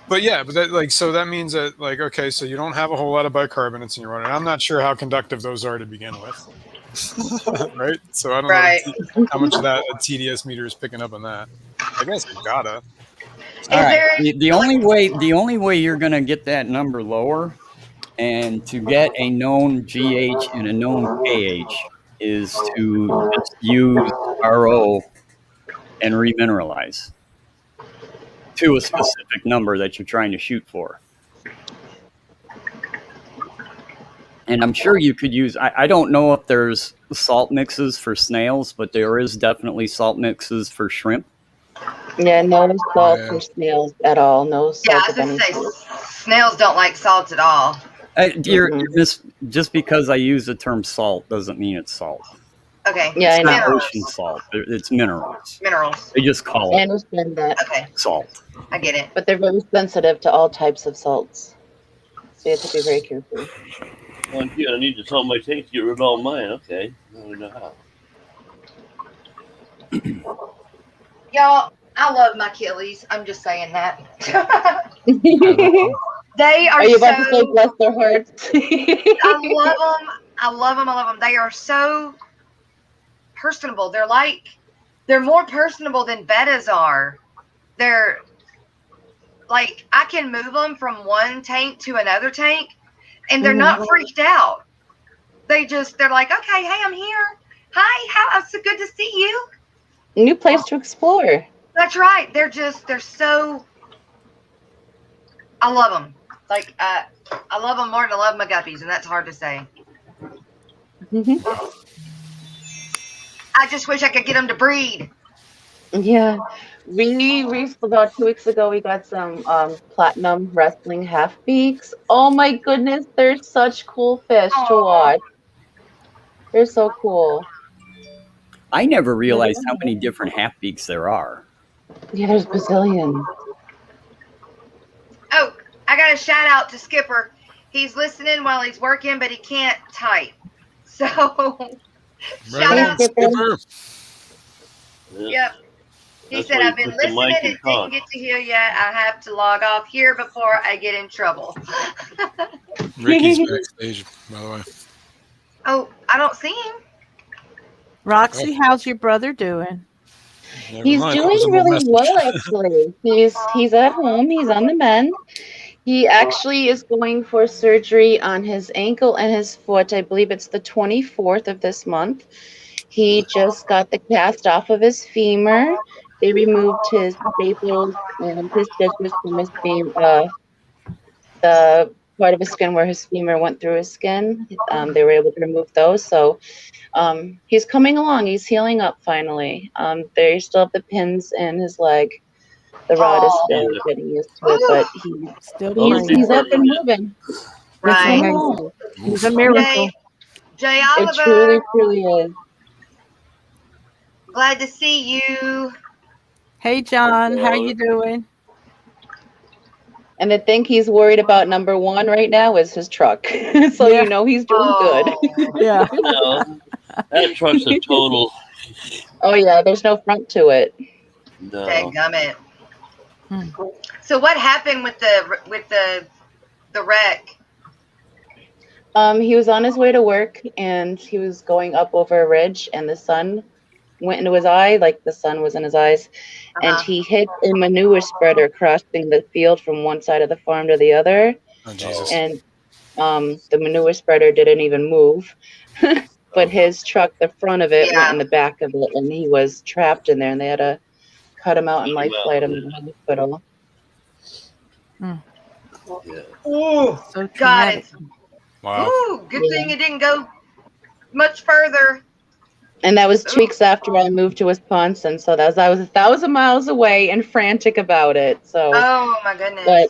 But yeah, so that means that, okay, so you don't have a whole lot of bicarbonates in your water. And I'm not sure how conductive those are to begin with. Right? So I don't know how much of that a TDS meter is picking up on that. I guess you gotta. All right. The only way you're gonna get that number lower, and to get a known GH and a known KH, is to just use RO and remineralize to a specific number that you're trying to shoot for. And I'm sure you could use, I don't know if there's salt mixes for snails, but there is definitely salt mixes for shrimp. Yeah, no salt for snails at all. No salt. Yeah, I was going to say, snails don't like salt at all. Just because I use the term salt doesn't mean it's salt. Okay. Yeah, it's I not know. ocean salt. It's minerals. Minerals. They just call I it understand that. Okay. salt. I get it. But they're very sensitive to all types of salts. So you have to be very careful. Well, yeah, I need to salt my tank to get rid of all mine. Okay. I don't know how. Y'all, I love my Achilles. I'm just saying that. They are you about to say bless their hearts? I love them. They are so personable. They're more personable than bettas are. They're like, I can move them from one tank to another tank, and they're not freaked out. They're like, okay, hey, I'm here. Hi, it's so good to see you. New place to explore. That's right. They're so. I love them. Like, I love them more than I love my guppies, and that's hard to say. I just wish I could get them to breed. Yeah. We about 2 weeks ago, we got some platinum wrestling half beaks. Oh my goodness, they're such cool fish to watch. They're so cool. I never realized how many different half beaks there are. Yeah, there's bazillion. Oh, I got a shout out to Skipper. He's listening while he's working, but he can't type. So, shout out. Skipper. Yep. He That's said, why you I've been put the listening mic and and didn't talk. get to hear yet. I have to log off here before I get in trouble. Ricky's backstage, by the way. Oh, I don't see him. Roxy, how's your brother doing? Never He's mind. That doing was a whole really message. well, actually. He's at home. He's on the mend. He actually is going for surgery on his ankle and his foot. I believe it's the 24th of this month. He just got the cast off of his femur. They removed his staples and his stitches from his femur, the part of his skin where his femur went through his skin. They were able to remove those. So he's coming along. He's healing up finally. They still have the pins in his leg. The rod is still getting used to it, but he's up and moving. It's He's coming amazing. along. He's a miracle. Jay It Oliver, truly, truly is. glad to see you. Hey, John, how you doing? And I think he's worried about number one right now is his truck. So Yeah. you know he's doing good. Yeah. No, that truck's a total. Oh yeah, there's no front to it. No. Dadgummit. So what happened with the wreck? He was on his way to work and he was going up over a ridge and the sun went into his eye, like the sun was in his eyes, and he hit a manure spreader crossing the field from one side of the farm to the other. Oh, Jesus. And the manure spreader didn't even move. But his truck, the front of it, went in the back of it, and he was trapped in there, and they had to cut him out and life flight him to the hospital. Ooh, So got it. Wow. Ooh, good thing it didn't go much further. And that was 2 weeks after I moved to Wisconsin, so I was 1,000 miles away and frantic about it. So, oh my goodness! But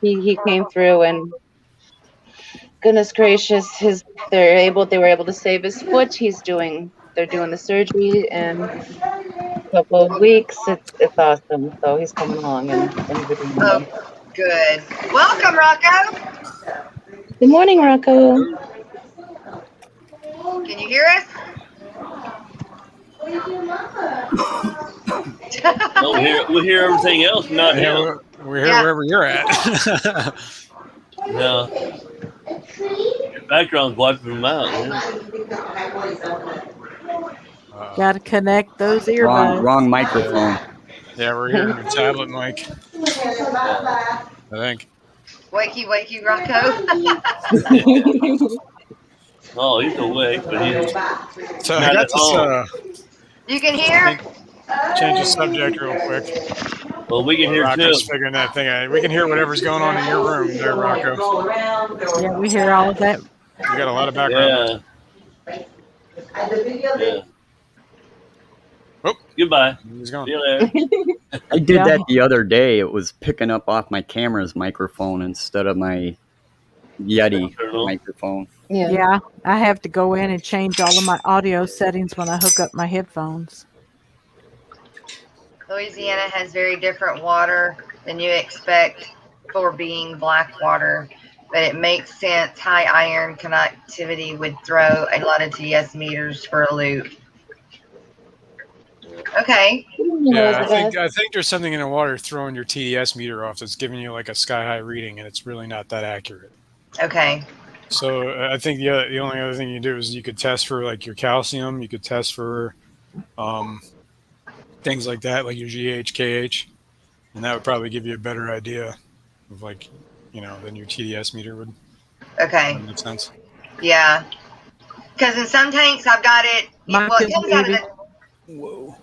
he came through, and goodness gracious, they were able to save his foot. They're doing the surgery in a couple of weeks. It's awesome. So he's coming along and things are doing well. Good. Welcome, Rocko. Good morning, Rocco. Can you hear us? No, we hear everything else, not him. We're here wherever you're at. No. Your background's wiping them out. Got to connect those earbuds. Wrong microphone. Yeah, we're hearing your tablet mic. I think. Wakey, Rocko. Oh, he's awake, but he's So not I at got home. this. You can hear? Change the subject real quick. Well, we can hear Rocco's too. figuring that thing out. We can hear whatever's going on in your room there, Rocco. Yeah, we hear all of that. You got a lot of background. Yeah. Oh, goodbye. He's gone. See you later. I did that the other day. It was picking up off my camera's microphone instead of my Yeti microphone. Yeah, I have to go in and change all of my audio settings when I hook up my headphones. Louisiana has very different water than you expect for being black water, but it makes sense. High iron connectivity would throw a lot of TS meters for a loop. Okay. Yeah, I think there's something in the water throwing your TDS meter off that's giving you like a sky high reading, and it's really not that accurate. Okay. So I think the only other thing you do is you could test for like your calcium. You could test for things like that, like your GH, KH, and that would probably give you a better idea of like, than your TDS meter would. Okay. That makes sense. Yeah. Because in some tanks I've got it. Well, it comes out of the. Whoa.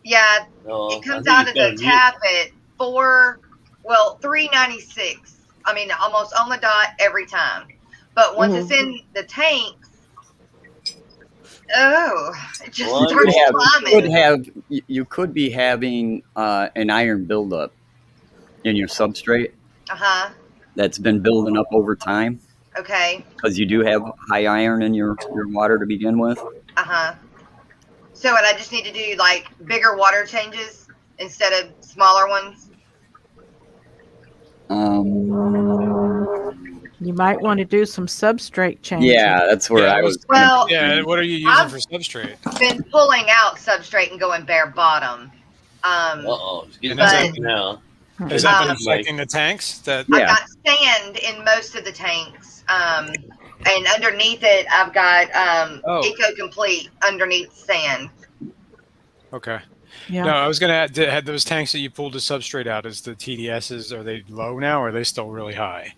Yeah, No, it comes out of the tap at 396. I mean, almost on the dot every time. But once it's in the tanks, it just starts climbing. You could be having an iron buildup in your substrate that's been building up over time. Okay. Because you do have high iron in your water to begin with. So what I just need to do, like bigger water changes instead of smaller ones? You might want to do some substrate changes. Yeah, that's where I was. Well, Yeah, what are you using for substrate? Been pulling out substrate and going bare bottom. It's getting And is tricky now. Has that been affecting the tanks? That I've got sand in most of the tanks. And underneath it, I've got Eco Complete underneath sand. Okay. Yeah. No, I was gonna add, had those tanks that you pulled the substrate out. Is the TDSs, are they low now, or are they still really high?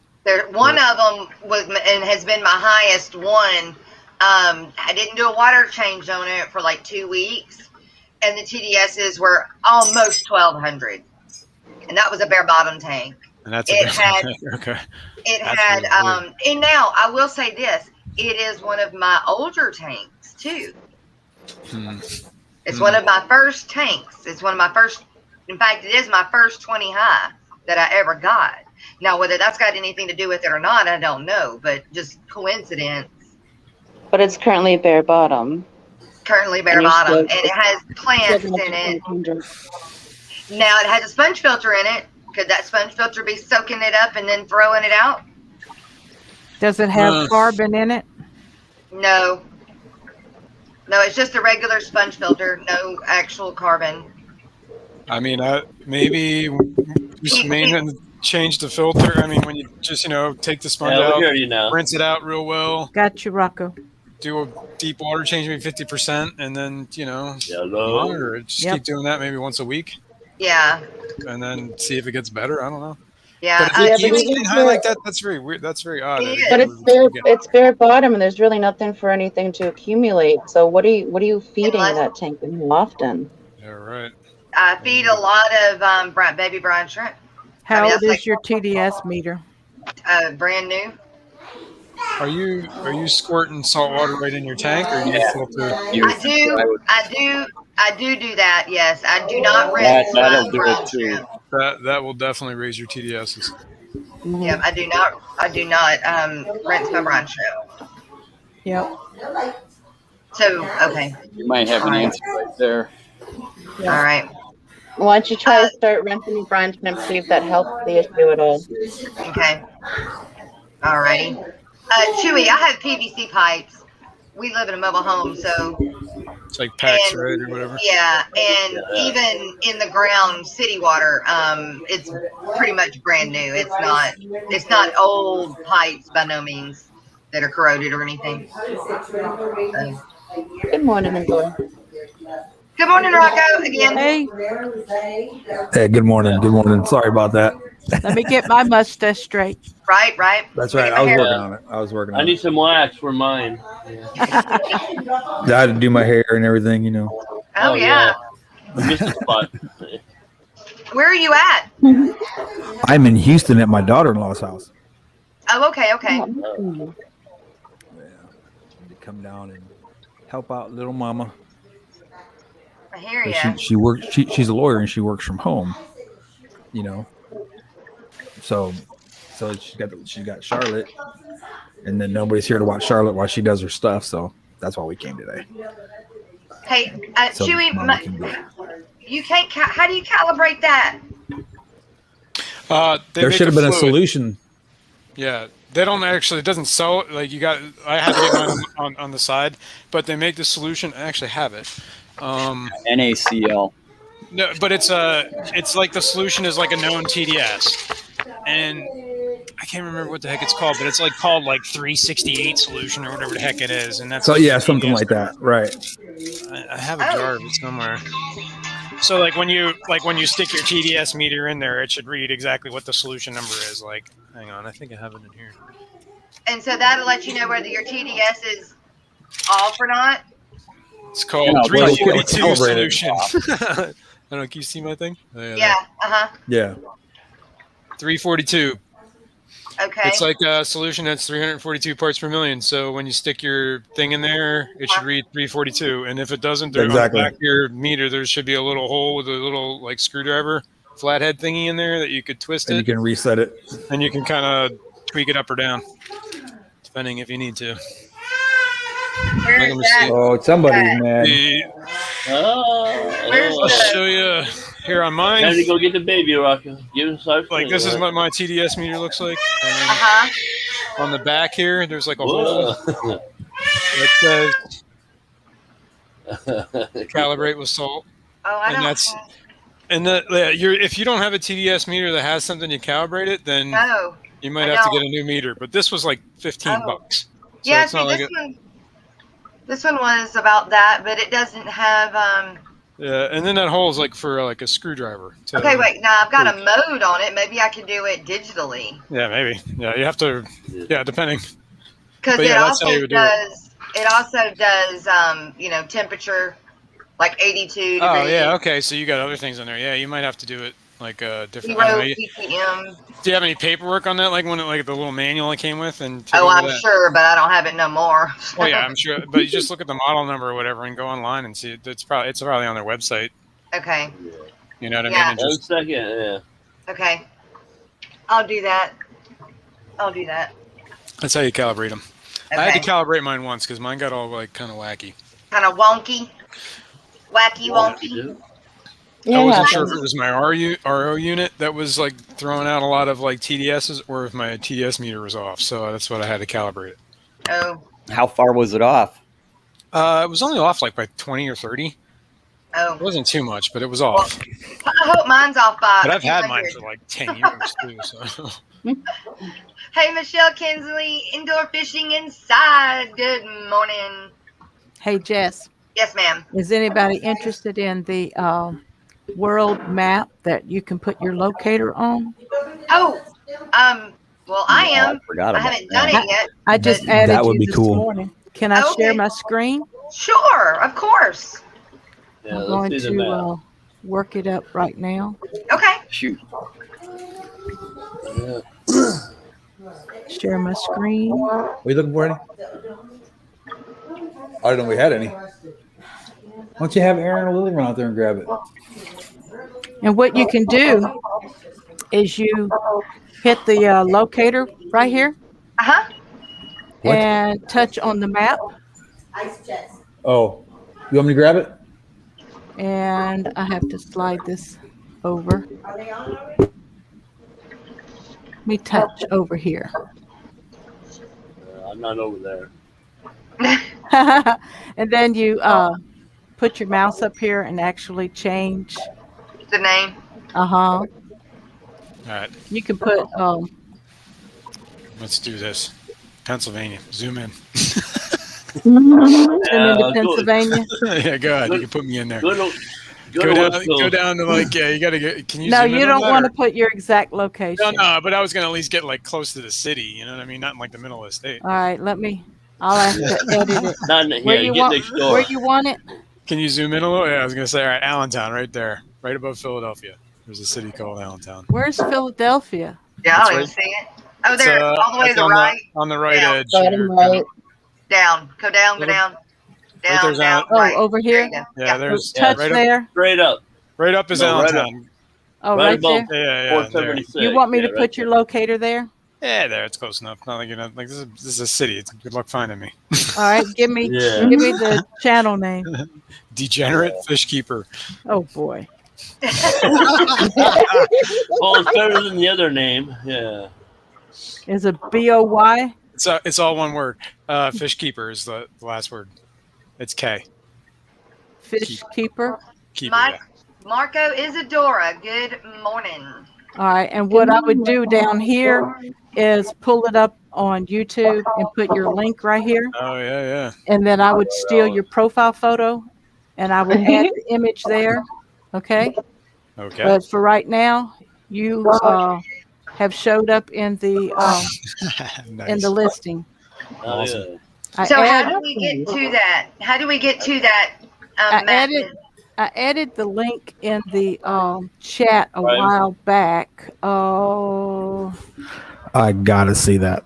One of them was and has been my highest one. I didn't do a water change on it for like 2 weeks, and the TDSs were almost 1,200, and that was a bare bottom tank. And that's okay. It had and now I will say this: it is one of my older tanks too. It's one of my first tanks. It's one of my first. In fact, it is my first 20 high that I ever got. Now, whether that's got anything to do with it or not, I don't know. But just coincidence. But it's currently bare bottom. Currently bare bottom, and it has plants in it. Now it has a sponge filter in it. Could that sponge filter be soaking it up and then throwing it out? Does it have carbon in it? No. No, it's just a regular sponge filter. No actual carbon. I mean, maybe just change the filter. I mean, when you just take the sponge Yeah, we out, hear you now. rinse it out real well. Got you, Rocco. Do a deep water change, maybe 50%, and then Yellow. monitor it. Just keep doing that maybe once a week. Yeah. And then see if it gets better. I don't know. Yeah. But if it keeps getting high like that, that's very weird. That's very odd. But it's bare bottom, and there's really nothing for anything to accumulate. So what are you feeding that tank and how often? Yeah, right. I feed a lot of baby brine shrimp. How old is your TDS meter? Brand new. Are you squirting salt water right in your tank, or do you filter? I do that. Yes, I do not rinse. That'll do it too. That will definitely raise your TDSs. Yeah, I do not rinse my brine shrimp. Yep. So okay. You might have an answer right there. All right. Why don't you try to start rinsing your brine shrimp, see if that helps the issue at all? Okay. All righty. Chewy, I have PVC pipes. We live in a mobile home, so it's like packs, right, or whatever. Yeah, and even in the ground city water, it's pretty much brand new. It's not old pipes by no means that are corroded or anything. Good morning, Endor. Good morning, Rocco. Again. Hey. Hey, good morning. Good morning. Sorry about that. Let me get my mustache straight. Right. That's right. I was working on it. I need some wax for mine. I had to do my hair and everything, Oh yeah. I missed the spot. Where are you at? I'm in Houston at my daughter-in-law's house. Oh, okay. To come down and help out little mama. I hear you. She works. She's a lawyer and she works from home. So she's got Charlotte, and then nobody's here to watch Charlotte while she does her stuff. So that's why we came today. Hey, So Chewy, Mama can do it. you can't. How do you calibrate that? There should have been a solution. Yeah, they don't actually. It doesn't sell. Like I had to get mine on the side, but they make the solution. I actually have it. NaCl. No, but it's like the solution is like a known TDS, and I can't remember what the heck it's called, but it's called 368 solution or whatever the heck it is, and that's So yeah, something like that, right? I have a jar of it somewhere. So when you stick your TDS meter in there, it should read exactly what the solution number is. Hang on, I think I have it in here. And so that'll let you know whether your TDS is off or not. It's called 342 solution. I don't know. Can you see my thing? Oh, Yeah. Yeah. 342. Okay. It's like a solution that's 342 parts per million. So when you stick your thing in there, it should read 342. And if it doesn't, on the back of your meter, there should be a little hole with a little screwdriver, flathead thingy in there that you could twist And it. you can reset it. And you can kind of tweak it up or down, depending if you need to. Oh, somebody's mad. I'll show you here on mine. Time to go get the baby, Rocko. Give us our this is what my TDS meter looks like. on the back here, there's like a Whoa. hole that says calibrate with salt. Oh, I And don't that's have. and if you don't have a TDS meter that has something to calibrate it, then No, you might I have to get don't. a new meter. But this was like $15. Oh. So Yeah, it's see, not like this one was about that, but it doesn't have. yeah, and then that hole is like for like a screwdriver. Okay, wait. Now I've got a mode on it. Maybe I can do it digitally. Yeah, maybe. Yeah, you have to. Yeah, depending. Because But it yeah, that's how also you would do it. does. It also does. Temperature, like 82 Oh degrees. yeah, okay. So you got other things on there. Yeah, you might have to do it like different. I don't know. 0 ppm. Do you have any paperwork on that? Like like the little manual it came with, and Oh, I'm sure, but I don't have it no more. Oh yeah, I'm sure. But you just look at the model number or whatever, and go online and see it. It's probably on their website. Okay. You know what I mean? Yeah. And just, 1 second, yeah. Okay. I'll do that. that's how you calibrate them. I had to calibrate mine once because mine got all like kind of wacky. Kind of wonky. Wacky wonky. I wasn't sure if it was my RO unit that was like throwing out a lot of like TDSs, or if my TDS meter was off. So that's what I had to calibrate it. Oh. How far was it off? It was only off like by 20 or 30. Oh. It wasn't too much, but it was off. I hope mine's off by. But I've had mine for like 10 years too. So. Hey, Michelle Kinsley, indoor fishing inside. Good morning. Hey, Jess. Yes, ma'am. Is anybody interested in the world map that you can put your locator on? Oh, well, I am. forgot I about haven't done it yet. I just added That would you be this cool. morning. Can I share my screen? Sure, of course. Yeah, I'm let's going see the map. to work it up right now. Okay. Shoot. Yeah. Share my screen. Are you looking for any? I don't know if we had any. Why don't you have Aaron or Lily run out there and grab it? And what you can do is you hit the locator right here What? and touch on the map. Oh, you want me to grab it? And I have to slide this over. Let me touch over here. I'm not over there. And then you put your mouse up here and actually change the name. All right. You can put Let's do this. Pennsylvania. Zoom in. into Pennsylvania. Yeah, go ahead. You can put me in there. Go down to like, yeah, you got to get, can you No, zoom in you on don't that, want or- to put your exact location. No, but I was going to at least get like close to the city, you know what I mean? Not in like the middle of the state. All right, I'll have to edit it. Where you want it? Can you zoom in a little? Yeah, I was going to say, all right, Allentown right there, right above Philadelphia. There's a city called Allentown. Where's Philadelphia? Yeah, I That's don't even right. see it. Oh, there, It's, all the way to that's the on right. on the right Down. edge. here. Down. Go down, go down. Down, there's down, Al- right. over here? There you go. Yeah, there's Touch right there. Up, Straight up. right up is No, right Allentown. Oh, Right right above there. Yeah, there. 476. You want me to Yeah, put right your locator there? Yeah, there. It's close enough. Not like you're not like this is a city. It's good luck finding me. All right, give me Yeah. the channel name. Degenerate fish keeper. Oh boy. Well, it's better than the other name. Yeah. Is it BOY? It's all one word. Fish keeper is the last word. It's K. Fish keeper. Keeper. My, Yeah. Marco Isadora, good morning. All right, and what I would do down here is pull it up on YouTube and put your link right here, Oh yeah. and then I would steal your profile photo, and I would add the image there. Okay. Okay. But for right now, you have showed up in the Nice. listing. Oh, Awesome. yeah. I So how added- do we get to that? How do we get to that method? I added the link in the chat a Right. while back. Oh, I gotta see that.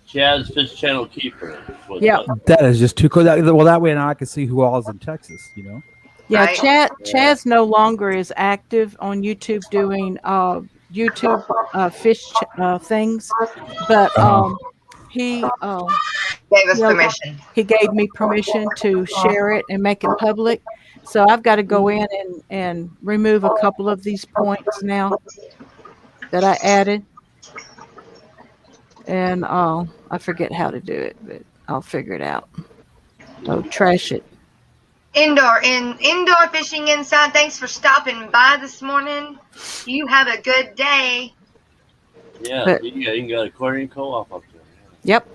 Jazz Fish Channel Keeper. was Yeah. what- That is just too cool. Well, that way now I can see who all is in Texas. You know. yeah. Right. Chaz no longer is active on YouTube doing YouTube fish things, but he Gave us you know, permission. he gave me permission to share it and make it public. So I've got to go in and remove a couple of these points now that I added. And I forget how to do it, but I'll figure it out. Oh, trash it. Indoor fishing inside. Thanks for stopping by this morning. You have a good day. Yeah, But- you can go aquarium co-op up there. Yep.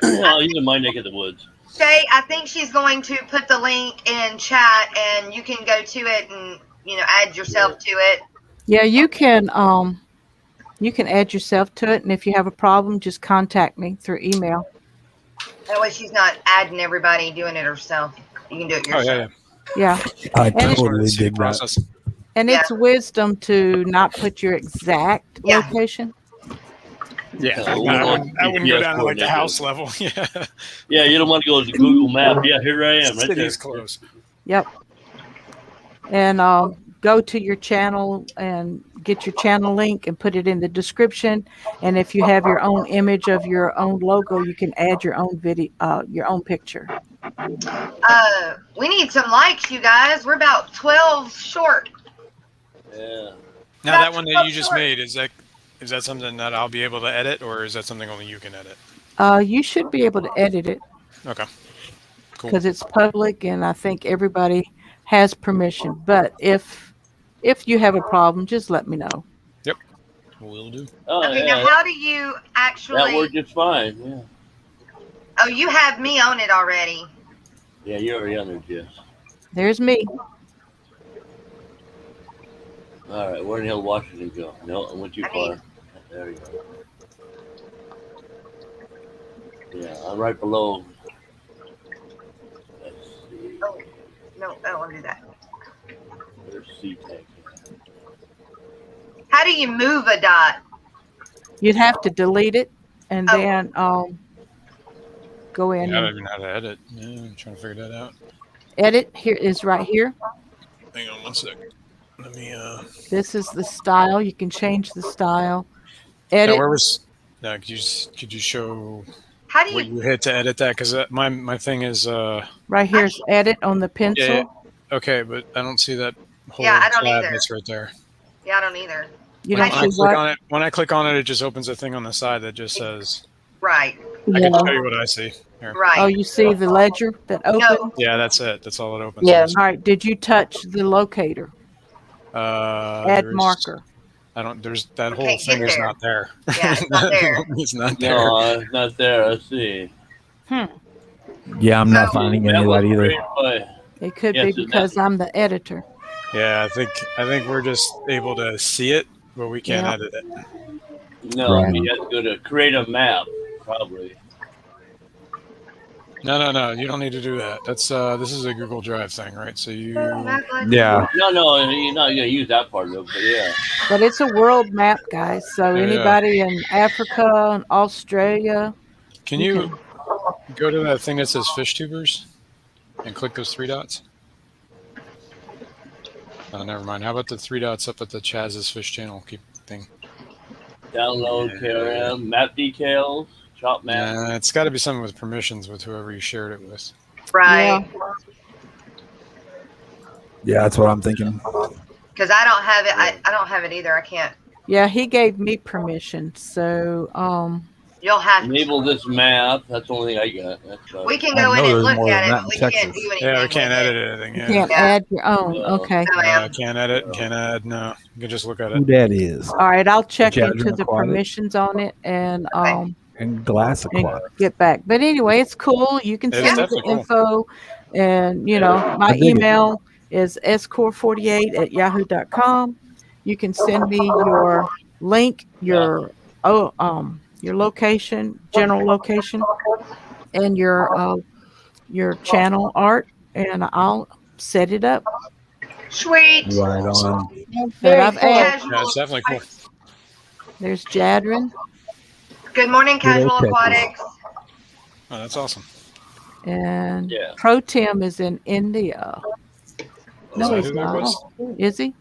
Oh, he's in my neck of the woods. Shay, I think she's going to put the link in chat, and you can go to it and add yourself to it. Yeah, you can add yourself to it, and if you have a problem, just contact me through email. That way, she's not adding everybody doing it herself. You can do it Oh yourself. yeah. Yeah. I And it's- totally dig that. Process. And it's wisdom to not put your exact location. Yeah, Yeah, we I want wouldn't go GPS down to like the coordinate house it. level. Yeah, Yeah, you don't want to go to Google Map. Yeah, here I am, right there. city's close. Yep. And go to your channel and get your channel link and put it in the description. And if you have your own image of your own logo, you can add your own video, your own picture. We need some likes, you guys. We're about 12 short. Yeah. Now that one that you just made, is that something that I'll be able to edit, or is that something only you can edit? You should be able to edit it Okay. Cool. because it's public, and I think everybody has permission. But if you have a problem, just let me know. Yep. Will do. Oh, Okay, yeah. now how do you actually? That worked just fine. Yeah. Oh, you have me on it already. Yeah, you're already on there, Jess. There's me. All right, where in the hell Washington go? No, I went too far. There you go. Yeah, I'm right below. Let's see. Oh, no, I don't want to do that. There's SeaTech. How do you move a dot? You'd have to delete it and then go in Yeah, I don't and even know how to edit. Yeah, I'm trying to figure that out. edit. Here is right here. Hang on one second. Let me. This is the style. You can change the style. Edit. Now, where was? Now, could you show How do what you hit to edit that? Because my thing is. Right here is edit on the pencil. Yeah, okay, but I don't see that whole Yeah, I don't tab either. that's right there. Yeah, I don't either. You Like, don't when I see click what? on it, when I click on it, it just opens a thing on the side that just says. Right. I can Yeah. show you what I see. Here. Right. Oh, you see the ledger that opens? Yeah, that's it. That's all it opens. Yeah. All right. Did you touch the locator? Add There's- marker. I don't. There's that We whole can't thing get is there. not there. Yeah, it's not there. It's not there. No, it's not there. Let's see. Yeah, I'm not finding any of that either. It could Yes, be it's because I'm the editor. Yeah, I think we're just able to see it, but we can't Yeah. edit it. No, Right. you have to go to create a map, probably. No. You don't need to do that. That's this is a Google Drive thing, right? So you. Yeah. No, you're not going to use that part of it, but yeah. But it's a world map, guys. So Yeah. anybody in Africa and Australia. Can you go to that thing that says fish tubers and click those three dots? Oh, never mind. How about the three dots up at the Chaz's Fish Channel thing? Download KRM, map details, chop map. Nah, it's got to be something with permissions with whoever you shared it with. Right. Yeah, that's what I'm thinking. Because I don't have it. I don't have it either. I can't. Yeah, he gave me permission. So You'll have to. Enable this map. That's the only thing I got. That's about We it. can go in and look at it, but we can't do anything. Yeah, we can't edit anything. you Yeah. can't add your own. Okay. No, I can't edit. Can't add. No, you can just look at Who it. that is? All right, I'll check Jadron into the Aquatic. permissions on it and And Glass and Aquatic. get back. But anyway, it's cool. You can It is send us the definitely info, and my I dig it. email is score48@yahoo.com. You can send me your link, your location, general location, and your channel art, and I'll set it up. Sweet. Right on. But I've added. Yeah, it's definitely cool. There's Jadron, Good morning, Casual Texas. Aquatics. Oh, that's awesome. and Yeah. Pro Tim is in India. No, Is that he's who that not. was? Is he?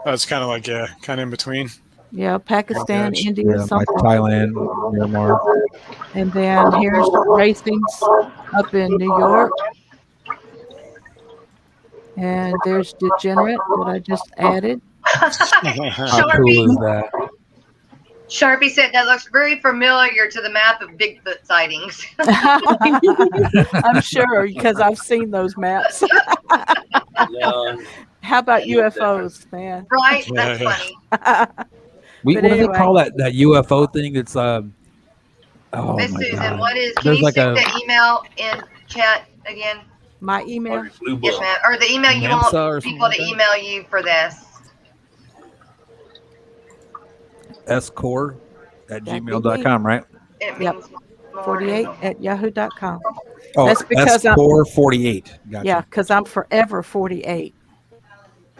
Oh, it's kind of like kind of in between. Yeah, Pakistan, Bangladesh. India, Yeah, like something. Thailand, Myanmar. And then here's Racings up in New York. And there's Degenerate that I just added. How cool is that? Sharpie said that looks very familiar to the map of Bigfoot sightings. I'm sure because I've seen those maps. How about UFOs, man? Right? That's funny. What But do they anyway. call that UFO thing? It's oh Miss my Susan, god. what is? Can There's you like stick a the email in chat again? My email? Yes, ma'am. Or the email you Mensa or want something people like to that? email you for this. score@gmail.com, right? It Yep. means 48@yahoo.com. Oh, That's because I'm score48. Gotcha. yeah, because I'm forever 48.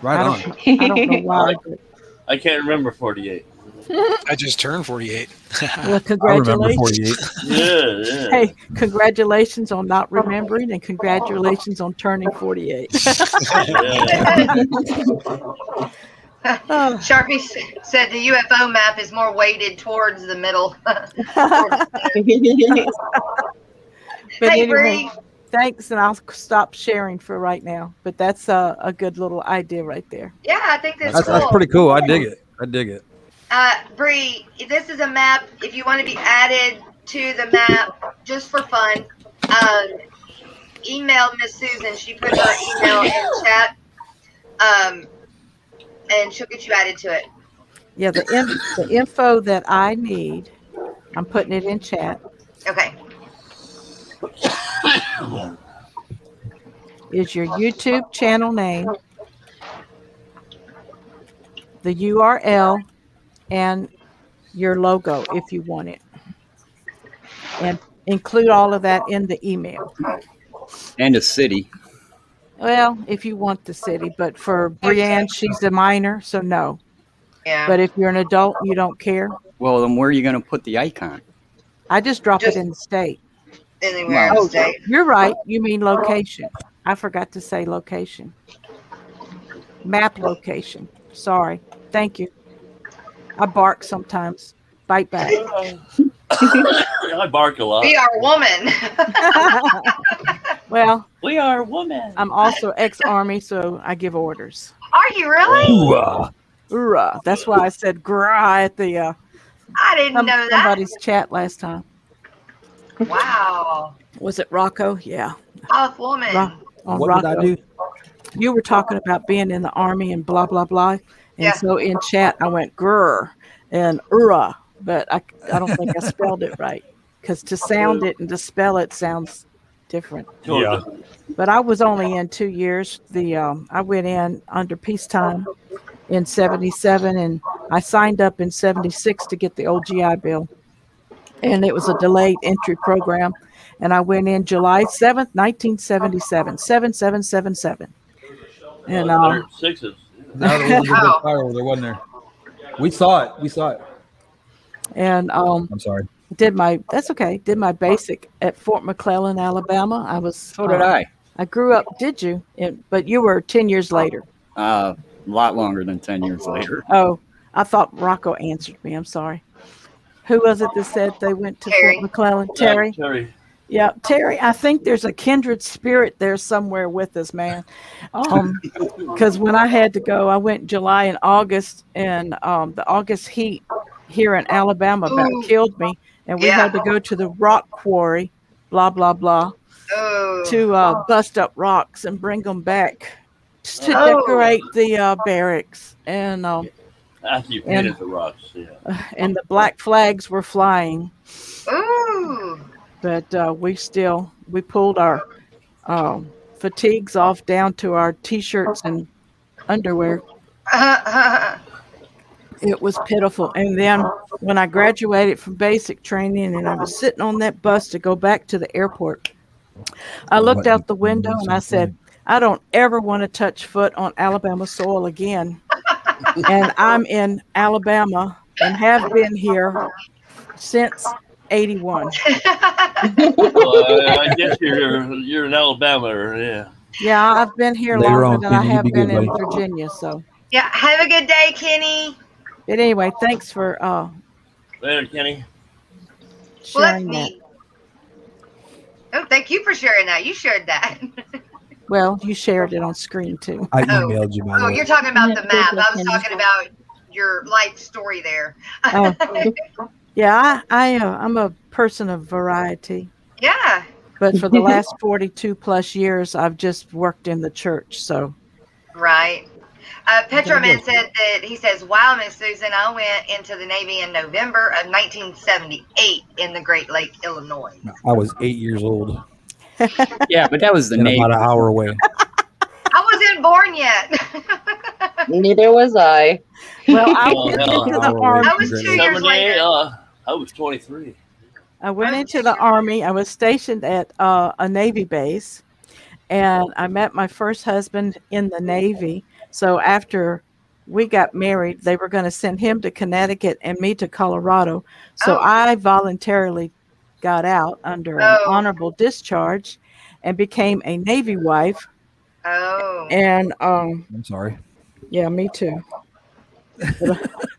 Right on. I don't know why. But, I can't remember 48. I just turned 48. well, congratulations. Yeah. Hey, congratulations on not remembering, and congratulations on turning 48. Sharpie said the UFO map is more weighted towards the middle. But Hey, anyway, Bree. thanks, and I'll stop sharing for right now. But that's a good little idea right there. Yeah, I think that's cool. That's pretty cool. I dig it. Bree, this is a map. If you want to be added to the map just for fun, email Miss Susan. She put her email in chat, and she'll get you added to it. Yeah, the info that I need, I'm putting it in chat. Okay. Is your YouTube channel name, the URL, and your logo if you want it. And include all of that in the email. And a city. Well, if you want the city, but for Brianne, she's a minor, so no. Yeah. But if you're an adult, you don't care. Well, then where are you going to put the icon? I just drop it in the state. Anywhere in the state. You're right. You mean location. I forgot to say location. Map location. Sorry. Thank you. I bark sometimes. Bite back. I bark a lot. We are woman. Well, we are women. I'm also ex-army, so I give orders. Are you really? Hoorah. That's why I said grah at the I didn't know that. somebody's chat last time. Wow. Was it Rocko? Yeah. Tough woman. On What Rocko. did I do? You were talking about being in the army and blah blah blah, and Yeah. so in chat I went grr and ura, but I don't think I spelled it right because to sound it and to spell it sounds different. Yeah. But I was only in 2 years. I went in under peacetime in '77, and I signed up in '76 to get the old GI Bill, and it was a delayed entry program, and I went in July 7th, 1977, 7777. And 106s. Now there was a big fire over there, wasn't there? We saw it. And I'm sorry. did my basic at Fort McClellan, Alabama. I was So did I. I grew up. Did you? But you were 10 years later. A lot longer than 10 years later. Oh, I thought Rocco answered me. I'm sorry. Who was it that said they went to Terry. Fort McClellan? Terry. Terry. Yeah, Terry. I think there's a kindred spirit there somewhere with us, man. Because when I had to go, I went July and August, and the August heat here in Alabama about killed me, and we had to go to the rock quarry, blah blah blah, to bust up rocks and bring them back to decorate the barracks, and After you painted the rocks, yeah. and the black flags were flying. Ooh. But we pulled our fatigues off down to our t-shirts and underwear. It was pitiful. And then when I graduated from basic training and I was sitting on that bus to go back to the airport, I looked out the window and I said, I don't ever want to touch foot on Alabama soil again. And I'm in Alabama and have been here since 81. I guess you're in Alabama, yeah. Yeah, I've been here Later longer on, than I Kenny, you have be been good, in buddy. Virginia. So, Yeah. Have a good day, Kenny. but anyway, thanks for Later, Kenny. Well, that's sharing that. neat. Oh, thank you for sharing that. You shared that. Well, you shared it on screen too. I emailed you, by the Oh, way. you're talking about the map. I was talking about your life story there. Oh, yeah, I'm a person of variety. Yeah. But for the last 42 plus years, I've just worked in the church. So, right. Petroman said that he says, "Wow, Miss Susan, I went into the Navy in November of 1978 in the Great Lake, Illinois." I was 8 years old. Yeah, but that was the and Navy. about an hour away. I wasn't born yet. Neither was I. Well, I went into the Army. I was 2 years later. I was 23. I went into the Army. I was stationed at a Navy base, and I met my first husband in the Navy. So after we got married, they were going to send him to Connecticut and me to Colorado. So I voluntarily got out under an honorable discharge and became a Navy wife. Oh. And I'm sorry. Yeah, me too.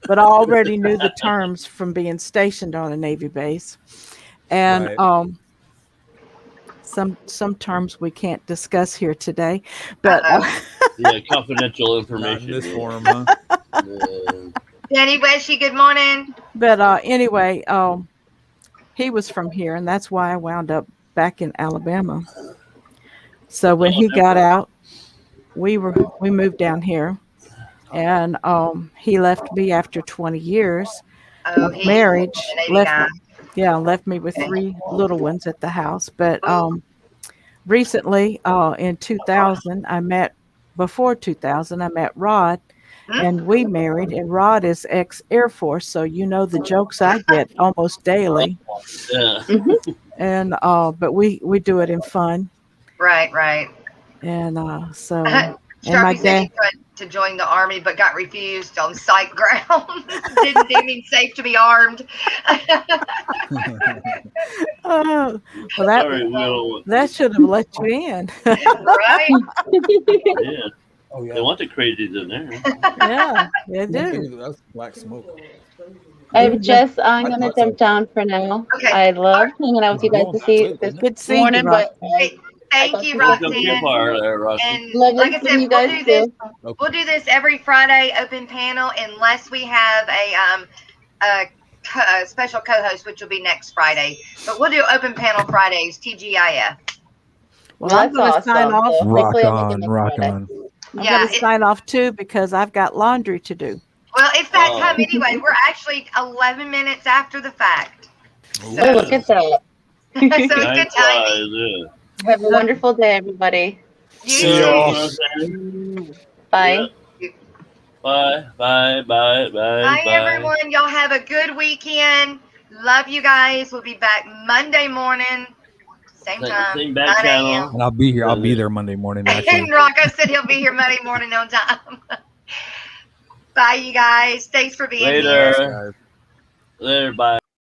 But I already knew the terms from being stationed on a Navy base. And Right. some terms we can't discuss here today. But Yeah, confidential information. Not in this yeah. forum, huh? Danny Weshy, good morning. But anyway, he was from here, and that's why I wound up back in Alabama. So when he got out, we moved down here, and he left me after 20 years of marriage. Left me with 3 little ones at the house. But recently, in 2000, before 2000, I met Rod, and we married. And Rod is ex-Air Force, so you know the jokes I get almost daily. Yeah. And but we do it in fun. Right. And so, and my Sharpie said dad. he tried to join the Army but got refused on site ground. Didn't deem him safe to be armed. Oh, well, that should have let you in. Right? Yeah. Oh, yeah. They want the crazies in there. Yeah, they do. That's black smoke. Hey, Jess, I'm going to jump down for now. Okay. I love hanging out with you guys this morning, but Thank you, Welcome to Roxanne. your part there, Roxy. And Love like I seeing said, you guys we'll do this. too. We'll do this every Friday, open panel, unless we have a special co-host, which will be next Friday. But we'll do open panel Fridays, TGIF. Well, I'm going to sign off. Rock on. I'm going to sign off too because I've got laundry to do. Well, it's that time anyway. We're actually 11 minutes after the fact. Oh, look at that. So it's good timing. Have a wonderful day, everybody. See y'all. Bye. Bye. Bye, everyone. Y'all have a good weekend. Love you guys. We'll be back Monday morning, same time, Same 9 back a.m. channel. And I'll be here. I'll be there Monday morning. Actually. And Rocko said he'll be here Monday morning on time. Bye, you guys. Thanks for being here. Later. Bye.